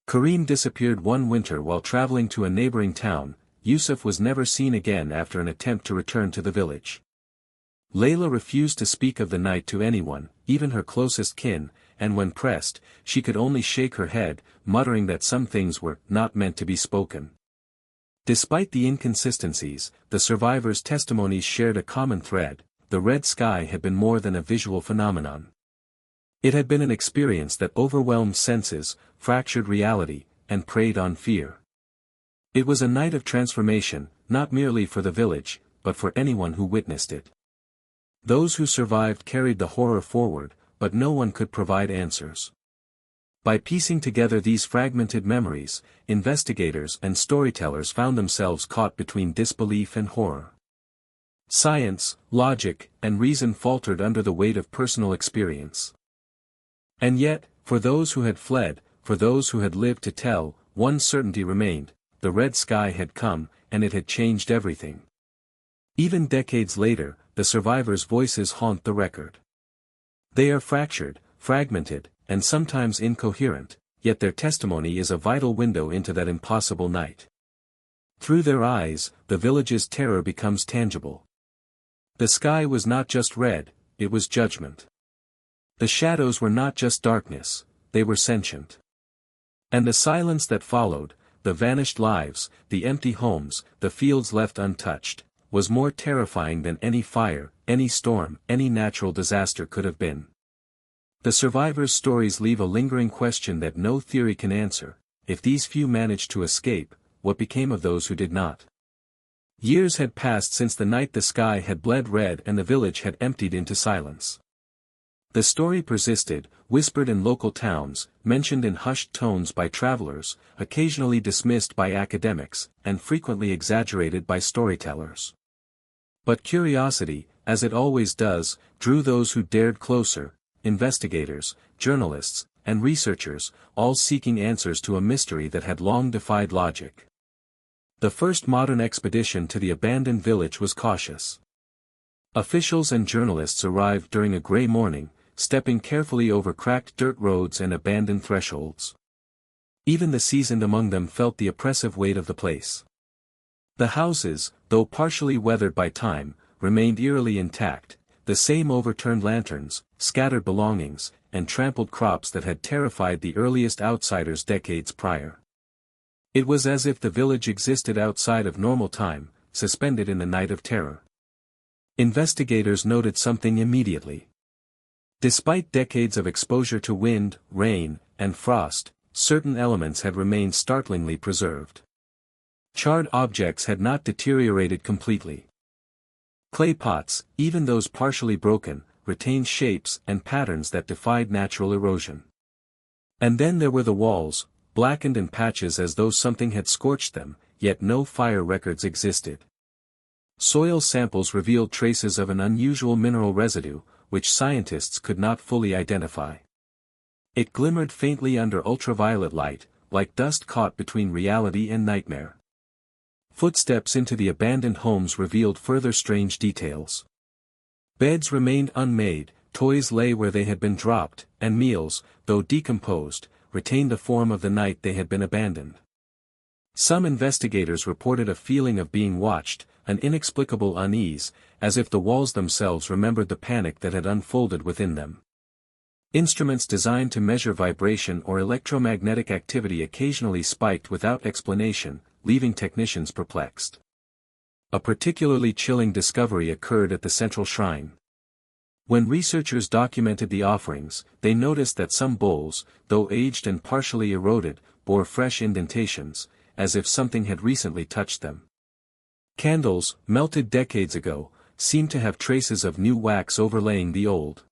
Karim disappeared one winter while traveling to a neighboring town. Yusuf was never seen again after an attempt to return to the village. Layla refused to speak of the night to anyone, even her closest kin, and when pressed, she could only shake her head, muttering that some things were not meant to be spoken. Despite the inconsistencies, the survivors' testimonies shared a common thread: the red sky had been more than a visual phenomenon. It had been an experience that overwhelmed senses, fractured reality, and preyed on fear. It was a night of transformation, not merely for the village, but for anyone who witnessed it. Those who survived carried the horror forward, but no one could provide answers. By piecing together these fragmented memories, investigators and storytellers found themselves caught between disbelief and horror. Science, logic, and reason faltered under the weight of personal experience. And yet, for those who had fled, for those who had lived to tell, one certainty remained: the red sky had come, and it had changed everything. Even decades later, the survivors' voices haunt the record. They are fractured, fragmented, and sometimes incoherent, yet their testimony is a vital window into that impossible night. Through their eyes, the village's terror becomes tangible. The sky was not just red, it was judgment. The shadows were not just darkness, they were sentient. And the silence that followed, the vanished lives, the empty homes, the fields left untouched, was more terrifying than any fire, any storm, any natural disaster could have been. The survivors' stories leave a lingering question that no theory can answer: if these few managed to escape, what became of those who did not? Years had passed since the night the sky had bled red and the village had emptied into silence. The story persisted, whispered in local towns, mentioned in hushed tones by travelers, occasionally dismissed by academics, and frequently exaggerated by storytellers. But curiosity, as it always does, drew those who dared closer: investigators, journalists, and researchers, all seeking answers to a mystery that had long defied logic. The first modern expedition to the abandoned village was cautious. Officials and journalists arrived during a gray morning, stepping carefully over cracked dirt roads and abandoned thresholds. Even the seasoned among them felt the oppressive weight of the place. The houses, though partially weathered by time, remained eerily intact, the same overturned lanterns, scattered belongings, and trampled crops that had terrified the earliest outsiders decades prior. It was as if the village existed outside of normal time, suspended in the night of terror. Investigators noted something immediately. Despite decades of exposure to wind, rain, and frost, certain elements had remained startlingly preserved. Charred objects had not deteriorated completely. Clay pots, even those partially broken, retained shapes and patterns that defied natural erosion. And then there were the walls, blackened in patches as though something had scorched them, yet no fire records existed. Soil samples revealed traces of an unusual mineral residue, which scientists could not fully identify. It glimmered faintly under ultraviolet light, like dust caught between reality and nightmare. Footsteps into the abandoned homes revealed further strange details. Beds remained unmade, toys lay where they had been dropped, and meals, though decomposed, retained the form of the night they had been abandoned. Some investigators reported a feeling of being watched, an inexplicable unease, as if the walls themselves remembered the panic that had unfolded within them. Instruments designed to measure vibration or electromagnetic activity occasionally spiked without explanation, leaving technicians perplexed. A particularly chilling discovery occurred at the central shrine. When researchers documented the offerings, they noticed that some bowls, though aged and partially eroded, bore fresh indentations, as if something had recently touched them. Candles, melted decades ago, seemed to have traces of new wax overlaying the old.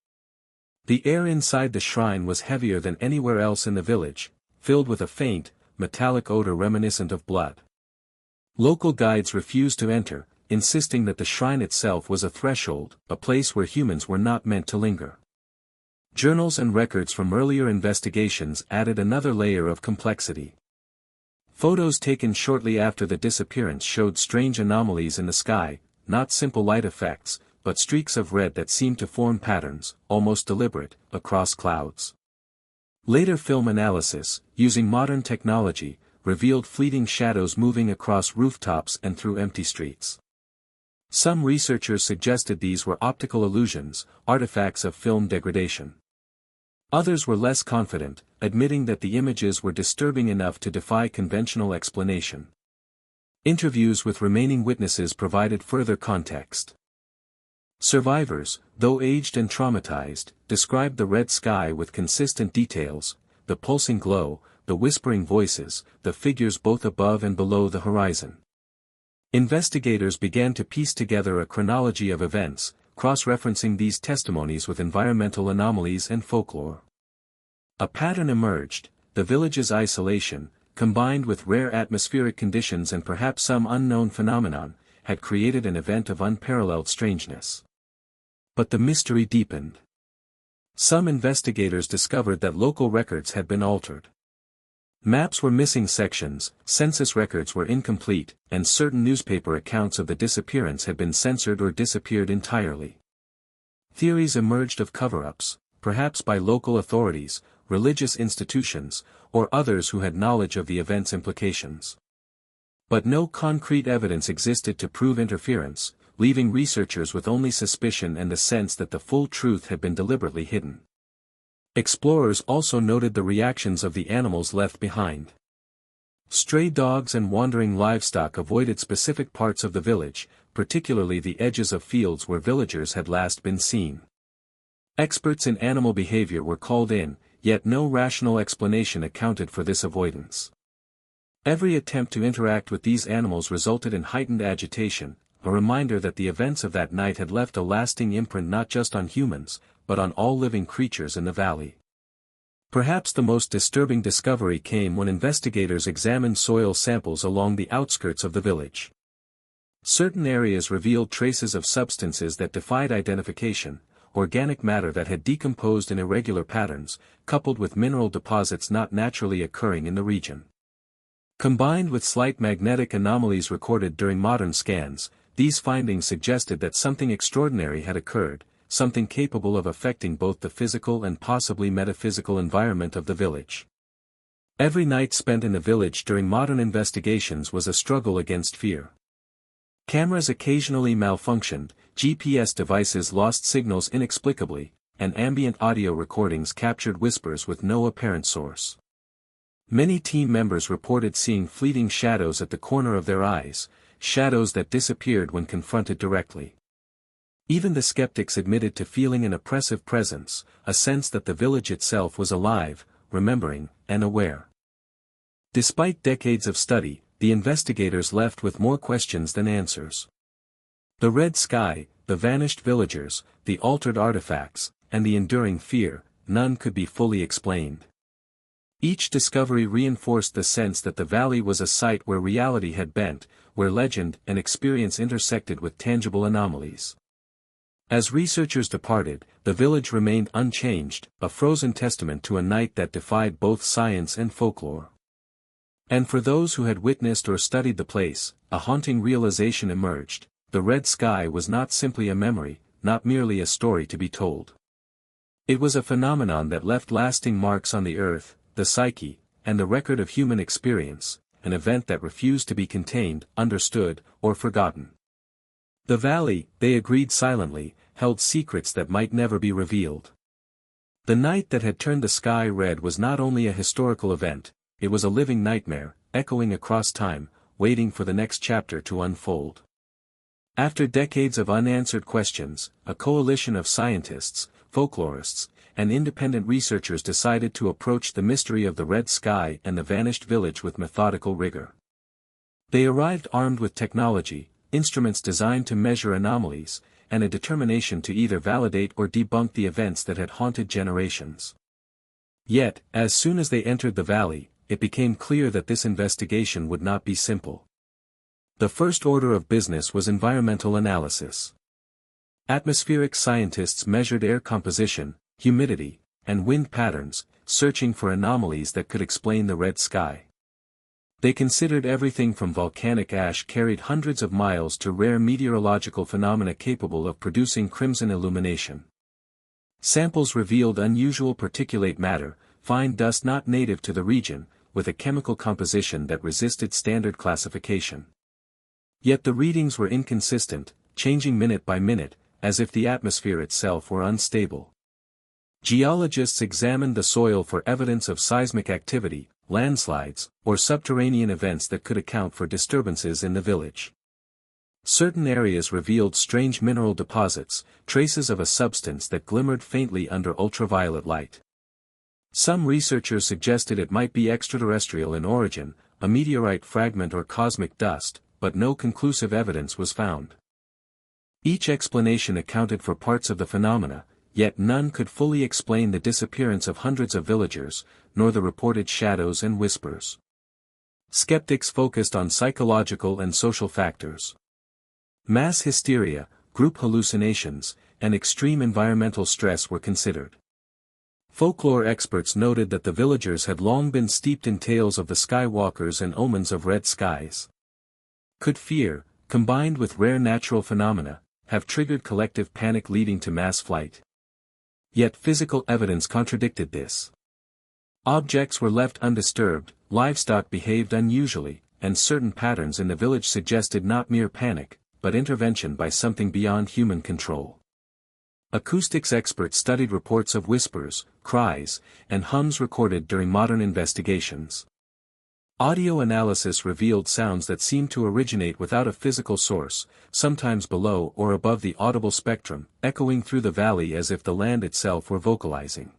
The air inside the shrine was heavier than anywhere else in the village, filled with a faint, metallic odor reminiscent of blood. Local guides refused to enter, insisting that the shrine itself was a threshold, a place where humans were not meant to linger. Journals and records from earlier investigations added another layer of complexity. Photos taken shortly after the disappearance showed strange anomalies in the sky, not simple light effects, but streaks of red that seemed to form patterns, almost deliberate, across clouds. Later film analysis, using modern technology, revealed fleeting shadows moving across rooftops and through empty streets. Some researchers suggested these were optical illusions, artifacts of film degradation. Others were less confident, admitting that the images were disturbing enough to defy conventional explanation. Interviews with remaining witnesses provided further context. Survivors, though aged and traumatized, described the red sky with consistent details, the pulsing glow, the whispering voices, the figures both above and below the horizon. Investigators began to piece together a chronology of events, cross-referencing these testimonies with environmental anomalies and folklore. A pattern emerged: the village's isolation, combined with rare atmospheric conditions and perhaps some unknown phenomenon, had created an event of unparalleled strangeness. But the mystery deepened. Some investigators discovered that local records had been altered. Maps were missing sections, census records were incomplete, and certain newspaper accounts of the disappearance had been censored or disappeared entirely. Theories emerged of cover-ups, perhaps by local authorities, religious institutions, or others who had knowledge of the event's implications. But no concrete evidence existed to prove interference, leaving researchers with only suspicion and the sense that the full truth had been deliberately hidden. Explorers also noted the reactions of the animals left behind. Stray dogs and wandering livestock avoided specific parts of the village, particularly the edges of fields where villagers had last been seen. Experts in animal behavior were called in, yet no rational explanation accounted for this avoidance. Every attempt to interact with these animals resulted in heightened agitation, a reminder that the events of that night had left a lasting imprint not just on humans, but on all living creatures in the valley. Perhaps the most disturbing discovery came when investigators examined soil samples along the outskirts of the village. Certain areas revealed traces of substances that defied identification, organic matter that had decomposed in irregular patterns, coupled with mineral deposits not naturally occurring in the region. Combined with slight magnetic anomalies recorded during modern scans, these findings suggested that something extraordinary had occurred, something capable of affecting both the physical and possibly metaphysical environment of the village. Every night spent in the village during modern investigations was a struggle against fear. Cameras occasionally malfunctioned, GPS devices lost signals inexplicably, and ambient audio recordings captured whispers with no apparent source. Many team members reported seeing fleeting shadows at the corner of their eyes, shadows that disappeared when confronted directly. Even the skeptics admitted to feeling an oppressive presence, a sense that the village itself was alive, remembering, and aware. Despite decades of study, the investigators left with more questions than answers. The red sky, the vanished villagers, the altered artifacts, and the enduring fear, none could be fully explained. Each discovery reinforced the sense that the valley was a site where reality had bent, where legend and experience intersected with tangible anomalies. As researchers departed, the village remained unchanged, a frozen testament to a night that defied both science and folklore. And for those who had witnessed or studied the place, a haunting realization emerged: the red sky was not simply a memory, not merely a story to be told. It was a phenomenon that left lasting marks on the earth, the psyche, and the record of human experience, an event that refused to be contained, understood, or forgotten. The valley, they agreed silently, held secrets that might never be revealed. The night that had turned the sky red was not only a historical event, it was a living nightmare, echoing across time, waiting for the next chapter to unfold. After decades of unanswered questions, a coalition of scientists, folklorists, and independent researchers decided to approach the mystery of the red sky and the vanished village with methodical rigor. They arrived armed with technology, instruments designed to measure anomalies, and a determination to either validate or debunk the events that had haunted generations. Yet, as soon as they entered the valley, it became clear that this investigation would not be simple. The first order of business was environmental analysis. Atmospheric scientists measured air composition, humidity, and wind patterns, searching for anomalies that could explain the red sky. They considered everything from volcanic ash carried hundreds of miles to rare meteorological phenomena capable of producing crimson illumination. Samples revealed unusual particulate matter, fine dust not native to the region, with a chemical composition that resisted standard classification. Yet the readings were inconsistent, changing minute by minute, as if the atmosphere itself were unstable. Geologists examined the soil for evidence of seismic activity, landslides, or subterranean events that could account for disturbances in the village. Certain areas revealed strange mineral deposits, traces of a substance that glimmered faintly under ultraviolet light. Some researchers suggested it might be extraterrestrial in origin, a meteorite fragment or cosmic dust, but no conclusive evidence was found. Each explanation accounted for parts of the phenomena, yet none could fully explain the disappearance of hundreds of villagers, nor the reported shadows and whispers. Skeptics focused on psychological and social factors. Mass hysteria, group hallucinations, and extreme environmental stress were considered. Folklore experts noted that the villagers had long been steeped in tales of the skywalkers and omens of red skies. Could fear, combined with rare natural phenomena, have triggered collective panic leading to mass flight? Yet physical evidence contradicted this. Objects were left undisturbed, livestock behaved unusually, and certain patterns in the village suggested not mere panic, but intervention by something beyond human control. Acoustics experts studied reports of whispers, cries, and hums recorded during modern investigations. Audio analysis revealed sounds that seemed to originate without a physical source, sometimes below or above the audible spectrum, echoing through the valley as if the land itself were vocalizing.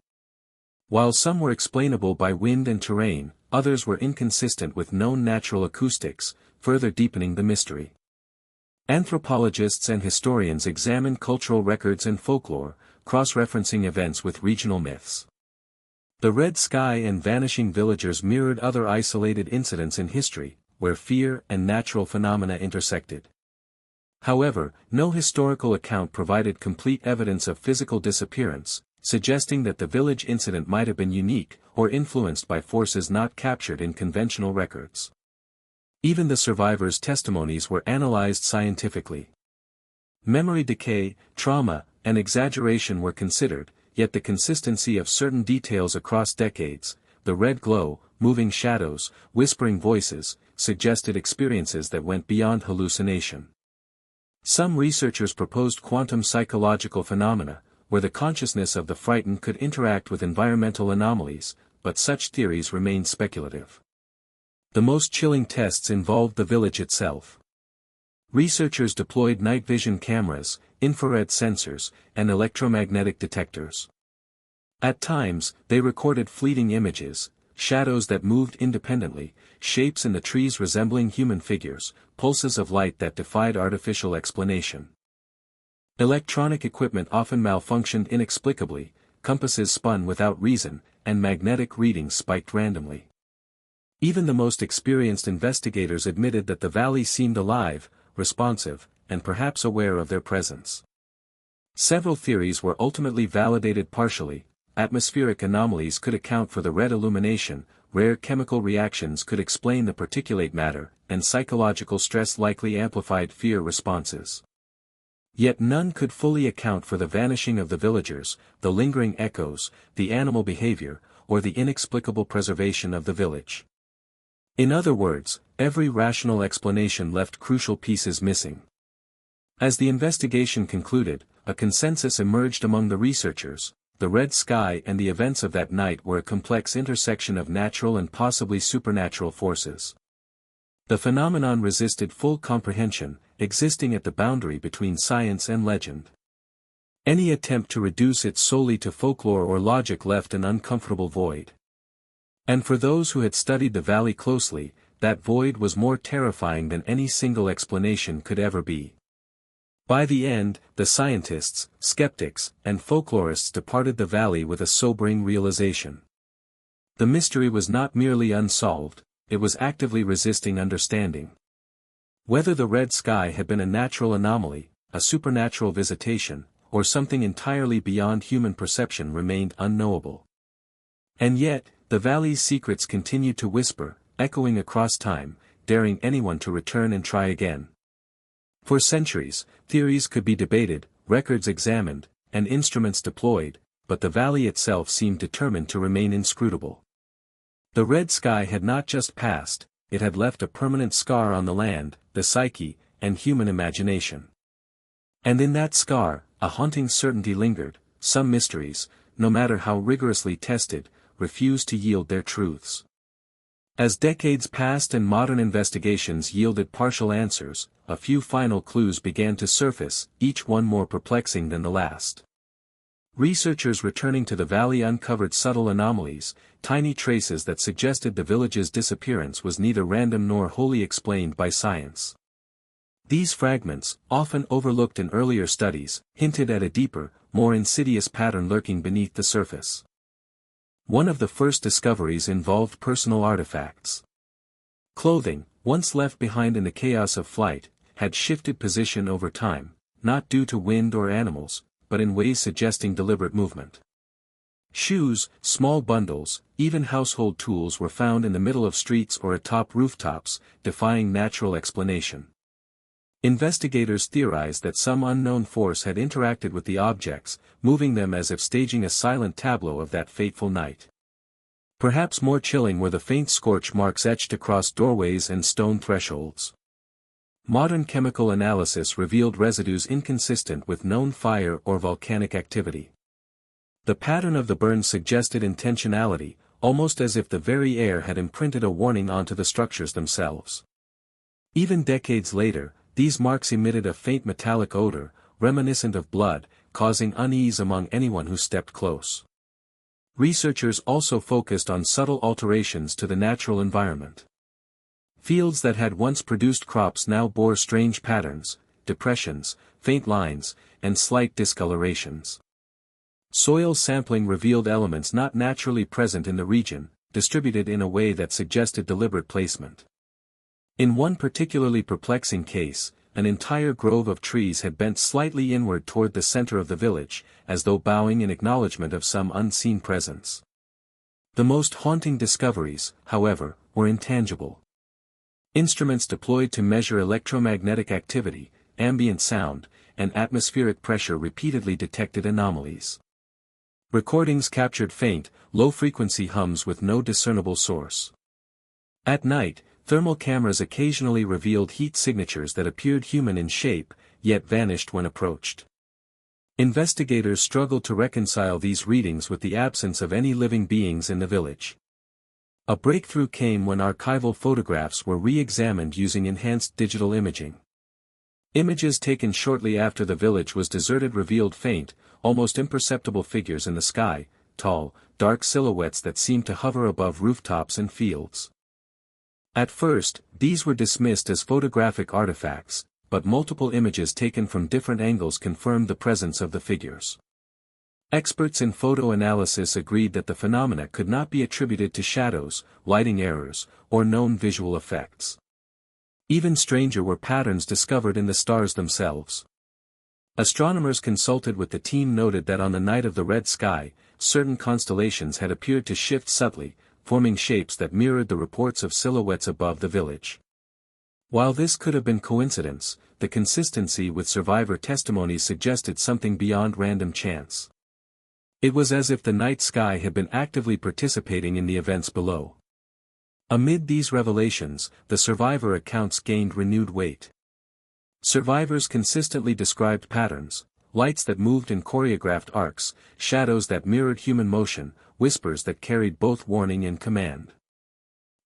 While some were explainable by wind and terrain, others were inconsistent with known natural acoustics, further deepening the mystery. Anthropologists and historians examined cultural records and folklore, cross-referencing events with regional myths. The red sky and vanishing villagers mirrored other isolated incidents in history, where fear and natural phenomena intersected. However, no historical account provided complete evidence of physical disappearance, suggesting that the village incident might have been unique, or influenced by forces not captured in conventional records. Even the survivors' testimonies were analyzed scientifically. Memory decay, trauma, and exaggeration were considered, yet the consistency of certain details across decades, the red glow, moving shadows, whispering voices, suggested experiences that went beyond hallucination. Some researchers proposed quantum psychological phenomena, where the consciousness of the frightened could interact with environmental anomalies, but such theories remained speculative. The most chilling tests involved the village itself. Researchers deployed night vision cameras, infrared sensors, and electromagnetic detectors. At times, they recorded fleeting images, shadows that moved independently, shapes in the trees resembling human figures, pulses of light that defied artificial explanation. Electronic equipment often malfunctioned inexplicably, compasses spun without reason, and magnetic readings spiked randomly. Even the most experienced investigators admitted that the valley seemed alive, responsive, and perhaps aware of their presence. Several theories were ultimately validated partially. Atmospheric anomalies could account for the red illumination, rare chemical reactions could explain the particulate matter, and psychological stress likely amplified fear responses. Yet none could fully account for the vanishing of the villagers, the lingering echoes, the animal behavior, or the inexplicable preservation of the village. In other words, every rational explanation left crucial pieces missing. As the investigation concluded, a consensus emerged among the researchers: the red sky and the events of that night were a complex intersection of natural and possibly supernatural forces. The phenomenon resisted full comprehension, existing at the boundary between science and legend. Any attempt to reduce it solely to folklore or logic left an uncomfortable void. And for those who had studied the valley closely, that void was more terrifying than any single explanation could ever be. By the end, the scientists, skeptics, and folklorists departed the valley with a sobering realization. The mystery was not merely unsolved, it was actively resisting understanding. Whether the red sky had been a natural anomaly, a supernatural visitation, or something entirely beyond human perception remained unknowable. And yet, the valley's secrets continued to whisper, echoing across time, daring anyone to return and try again. For centuries, theories could be debated, records examined, and instruments deployed, but the valley itself seemed determined to remain inscrutable. The red sky had not just passed, it had left a permanent scar on the land, the psyche, and human imagination. And in that scar, a haunting certainty lingered: some mysteries, no matter how rigorously tested, refused to yield their truths. As decades passed and modern investigations yielded partial answers, a few final clues began to surface, each one more perplexing than the last. Researchers returning to the valley uncovered subtle anomalies, tiny traces that suggested the village's disappearance was neither random nor wholly explained by science. These fragments, often overlooked in earlier studies, hinted at a deeper, more insidious pattern lurking beneath the surface. One of the first discoveries involved personal artifacts. Clothing, once left behind in the chaos of flight, had shifted position over time, not due to wind or animals, but in ways suggesting deliberate movement. Shoes, small bundles, even household tools were found in the middle of streets or atop rooftops, defying natural explanation. Investigators theorized that some unknown force had interacted with the objects, moving them as if staging a silent tableau of that fateful night. Perhaps more chilling were the faint scorch marks etched across doorways and stone thresholds. Modern chemical analysis revealed residues inconsistent with known fire or volcanic activity. The pattern of the burns suggested intentionality, almost as if the very air had imprinted a warning onto the structures themselves. Even decades later, these marks emitted a faint metallic odor, reminiscent of blood, causing unease among anyone who stepped close. Researchers also focused on subtle alterations to the natural environment. Fields that had once produced crops now bore strange patterns, depressions, faint lines, and slight discolorations. Soil sampling revealed elements not naturally present in the region, distributed in a way that suggested deliberate placement. In one particularly perplexing case, an entire grove of trees had bent slightly inward toward the center of the village, as though bowing in acknowledgement of some unseen presence. The most haunting discoveries, however, were intangible. Instruments deployed to measure electromagnetic activity, ambient sound, and atmospheric pressure repeatedly detected anomalies. Recordings captured faint, low-frequency hums with no discernible source. At night, thermal cameras occasionally revealed heat signatures that appeared human in shape, yet vanished when approached. Investigators struggled to reconcile these readings with the absence of any living beings in the village. A breakthrough came when archival photographs were re-examined using enhanced digital imaging. Images taken shortly after the village was deserted revealed faint, almost imperceptible figures in the sky, tall, dark silhouettes that seemed to hover above rooftops and fields. At first, these were dismissed as photographic artifacts, but multiple images taken from different angles confirmed the presence of the figures. Experts in photo analysis agreed that the phenomena could not be attributed to shadows, lighting errors, or known visual effects. Even stranger were patterns discovered in the stars themselves. Astronomers consulted with the team noted that on the night of the red sky, certain constellations had appeared to shift subtly, forming shapes that mirrored the reports of silhouettes above the village. While this could have been coincidence, the consistency with survivor testimonies suggested something beyond random chance. It was as if the night sky had been actively participating in the events below. Amid these revelations, the survivor accounts gained renewed weight. Survivors consistently described patterns, lights that moved in choreographed arcs, shadows that mirrored human motion, whispers that carried both warning and command.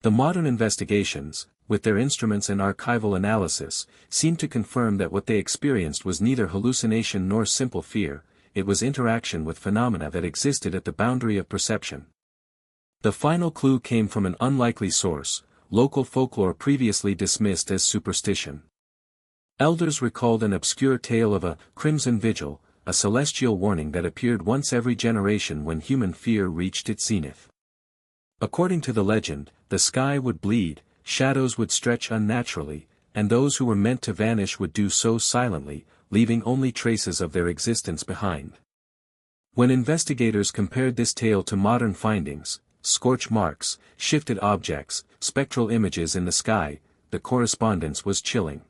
The modern investigations, with their instruments and archival analysis, seem to confirm that what they experienced was neither hallucination nor simple fear, it was interaction with phenomena that existed at the boundary of perception. The final clue came from an unlikely source, local folklore previously dismissed as superstition. Elders recalled an obscure tale of a crimson vigil, a celestial warning that appeared once every generation when human fear reached its zenith. According to the legend, the sky would bleed, shadows would stretch unnaturally, and those who were meant to vanish would do so silently, leaving only traces of their existence behind. When investigators compared this tale to modern findings, scorch marks, shifted objects, spectral images in the sky, the correspondence was chilling.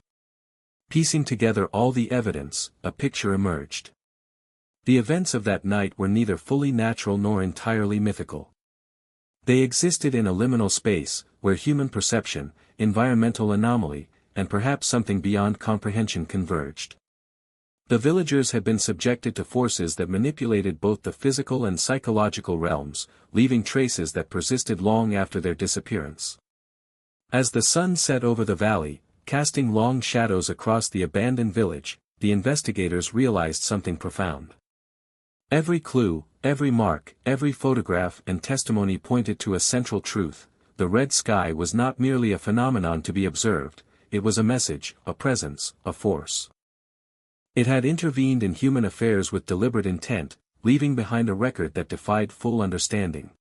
Piecing together all the evidence, a picture emerged. The events of that night were neither fully natural nor entirely mythical. They existed in a liminal space, where human perception, environmental anomaly, and perhaps something beyond comprehension converged. The villagers had been subjected to forces that manipulated both the physical and psychological realms, leaving traces that persisted long after their disappearance. As the sun set over the valley, casting long shadows across the abandoned village, the investigators realized something profound. Every clue, every mark, every photograph and testimony pointed to a central truth: the red sky was not merely a phenomenon to be observed, it was a message, a presence, a force. It had intervened in human affairs with deliberate intent, leaving behind a record that defied full understanding.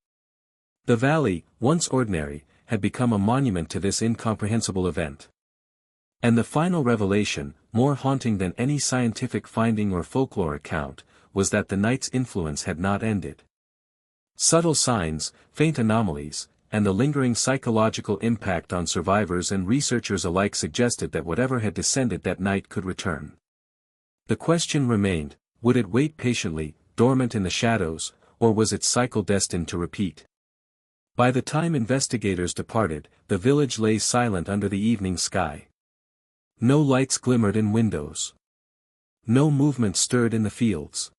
The valley, once ordinary, had become a monument to this incomprehensible event. And the final revelation, more haunting than any scientific finding or folklore account, was that the night's influence had not ended. Subtle signs, faint anomalies, and the lingering psychological impact on survivors and researchers alike suggested that whatever had descended that night could return. The question remained, would it wait patiently, dormant in the shadows, or was its cycle destined to repeat? By the time investigators departed, the village lay silent under the evening sky. No lights glimmered in windows. No movement stirred in the fields.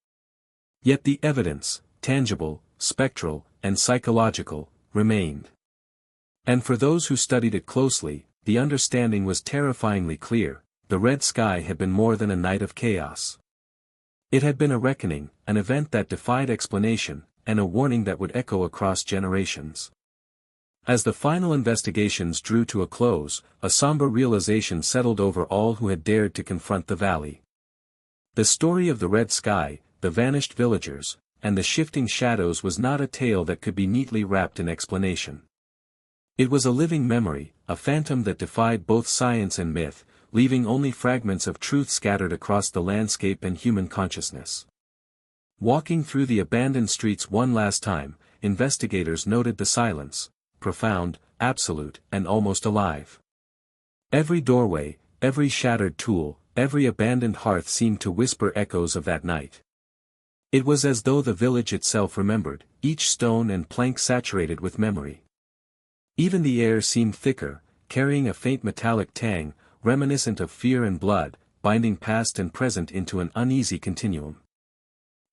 Yet the evidence, tangible, spectral, and psychological, remained. And for those who studied it closely, the understanding was terrifyingly clear: the red sky had been more than a night of chaos. It had been a reckoning, an event that defied explanation, and a warning that would echo across generations. As the final investigations drew to a close, a somber realization settled over all who had dared to confront the valley. The story of the red sky, the vanished villagers, and the shifting shadows was not a tale that could be neatly wrapped in explanation. It was a living memory, a phantom that defied both science and myth, leaving only fragments of truth scattered across the landscape and human consciousness. Walking through the abandoned streets one last time, investigators noted the silence, profound, absolute, and almost alive. Every doorway, every shattered tool, every abandoned hearth seemed to whisper echoes of that night. It was as though the village itself remembered, each stone and plank saturated with memory. Even the air seemed thicker, carrying a faint metallic tang, reminiscent of fear and blood, binding past and present into an uneasy continuum.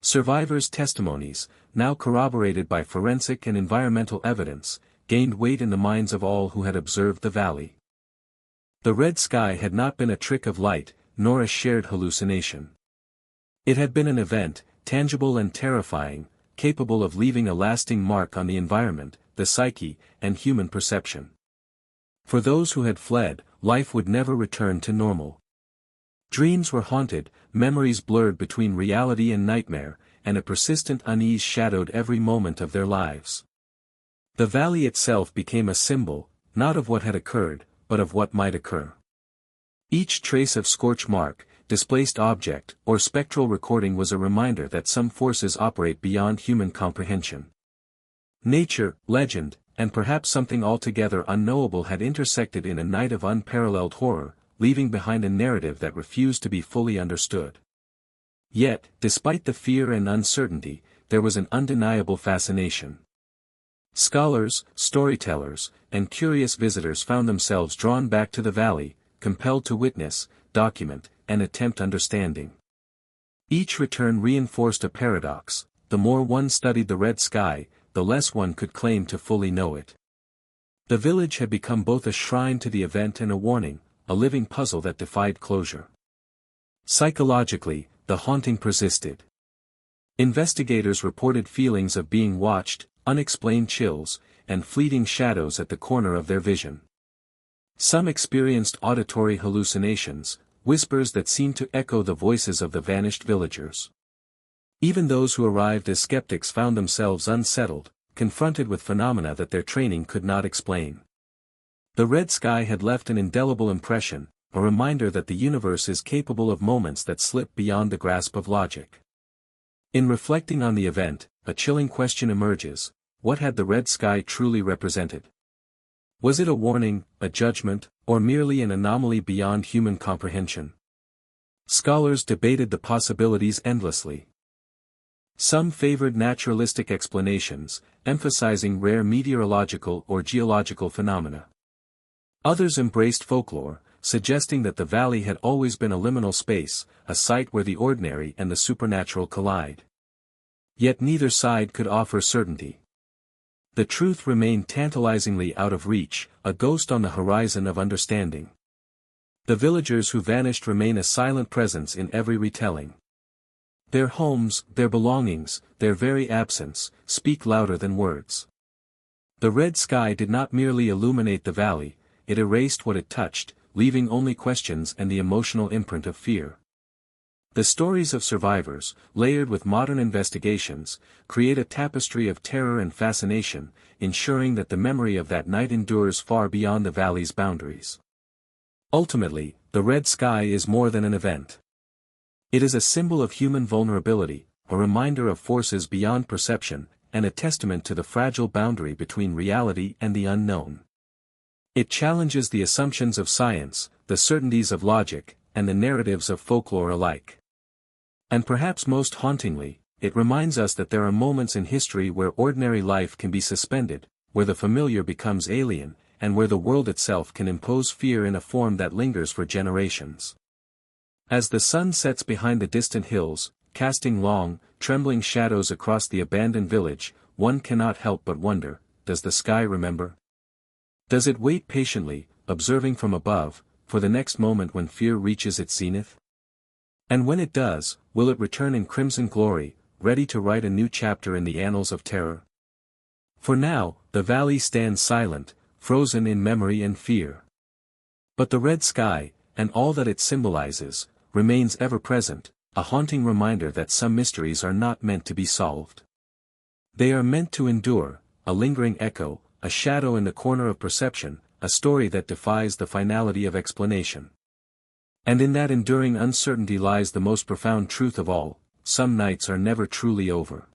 Survivors' testimonies, now corroborated by forensic and environmental evidence, gained weight in the minds of all who had observed the valley. The red sky had not been a trick of light, nor a shared hallucination. It had been an event, tangible and terrifying, capable of leaving a lasting mark on the environment, the psyche, and human perception. For those who had fled, life would never return to normal. Dreams were haunted, memories blurred between reality and nightmare, and a persistent unease shadowed every moment of their lives. The valley itself became a symbol, not of what had occurred, but of what might occur. Each trace of scorch mark, displaced object, or spectral recording was a reminder that some forces operate beyond human comprehension. Nature, legend, and perhaps something altogether unknowable had intersected in a night of unparalleled horror, leaving behind a narrative that refused to be fully understood. Yet, despite the fear and uncertainty, there was an undeniable fascination. Scholars, storytellers, and curious visitors found themselves drawn back to the valley, compelled to witness, document, and attempt understanding. Each return reinforced a paradox: the more one studied the red sky, the less one could claim to fully know it. The village had become both a shrine to the event and a warning, a living puzzle that defied closure. Psychologically, the haunting persisted. Investigators reported feelings of being watched, unexplained chills, and fleeting shadows at the corner of their vision. Some experienced auditory hallucinations, whispers that seemed to echo the voices of the vanished villagers. Even those who arrived as skeptics found themselves unsettled, confronted with phenomena that their training could not explain. The red sky had left an indelible impression, a reminder that the universe is capable of moments that slip beyond the grasp of logic. In reflecting on the event, a chilling question emerges: what had the red sky truly represented? Was it a warning, a judgment, or merely an anomaly beyond human comprehension? Scholars debated the possibilities endlessly. Some favored naturalistic explanations, emphasizing rare meteorological or geological phenomena. Others embraced folklore, suggesting that the valley had always been a liminal space, a site where the ordinary and the supernatural collide. Yet neither side could offer certainty. The truth remained tantalizingly out of reach, a ghost on the horizon of understanding. The villagers who vanished remain a silent presence in every retelling. Their homes, their belongings, their very absence, speak louder than words. The red sky did not merely illuminate the valley, it erased what it touched, leaving only questions and the emotional imprint of fear. The stories of survivors, layered with modern investigations, create a tapestry of terror and fascination, ensuring that the memory of that night endures far beyond the valley's boundaries. Ultimately, the red sky is more than an event. It is a symbol of human vulnerability, a reminder of forces beyond perception, and a testament to the fragile boundary between reality and the unknown. It challenges the assumptions of science, the certainties of logic, and the narratives of folklore alike. And perhaps most hauntingly, it reminds us that there are moments in history where ordinary life can be suspended, where the familiar becomes alien, and where the world itself can impose fear in a form that lingers for generations. As the sun sets behind the distant hills, casting long, trembling shadows across the abandoned village, one cannot help but wonder, does the sky remember? Does it wait patiently, observing from above, for the next moment when fear reaches its zenith? And when it does, will it return in crimson glory, ready to write a new chapter in the annals of terror? For now, the valley stands silent, frozen in memory and fear. But the red sky, and all that it symbolizes, remains ever present, a haunting reminder that some mysteries are not meant to be solved. They are meant to endure, a lingering echo, a shadow in the corner of perception, a story that defies the finality of explanation. And in that enduring uncertainty lies the most profound truth of all: some nights are never truly over.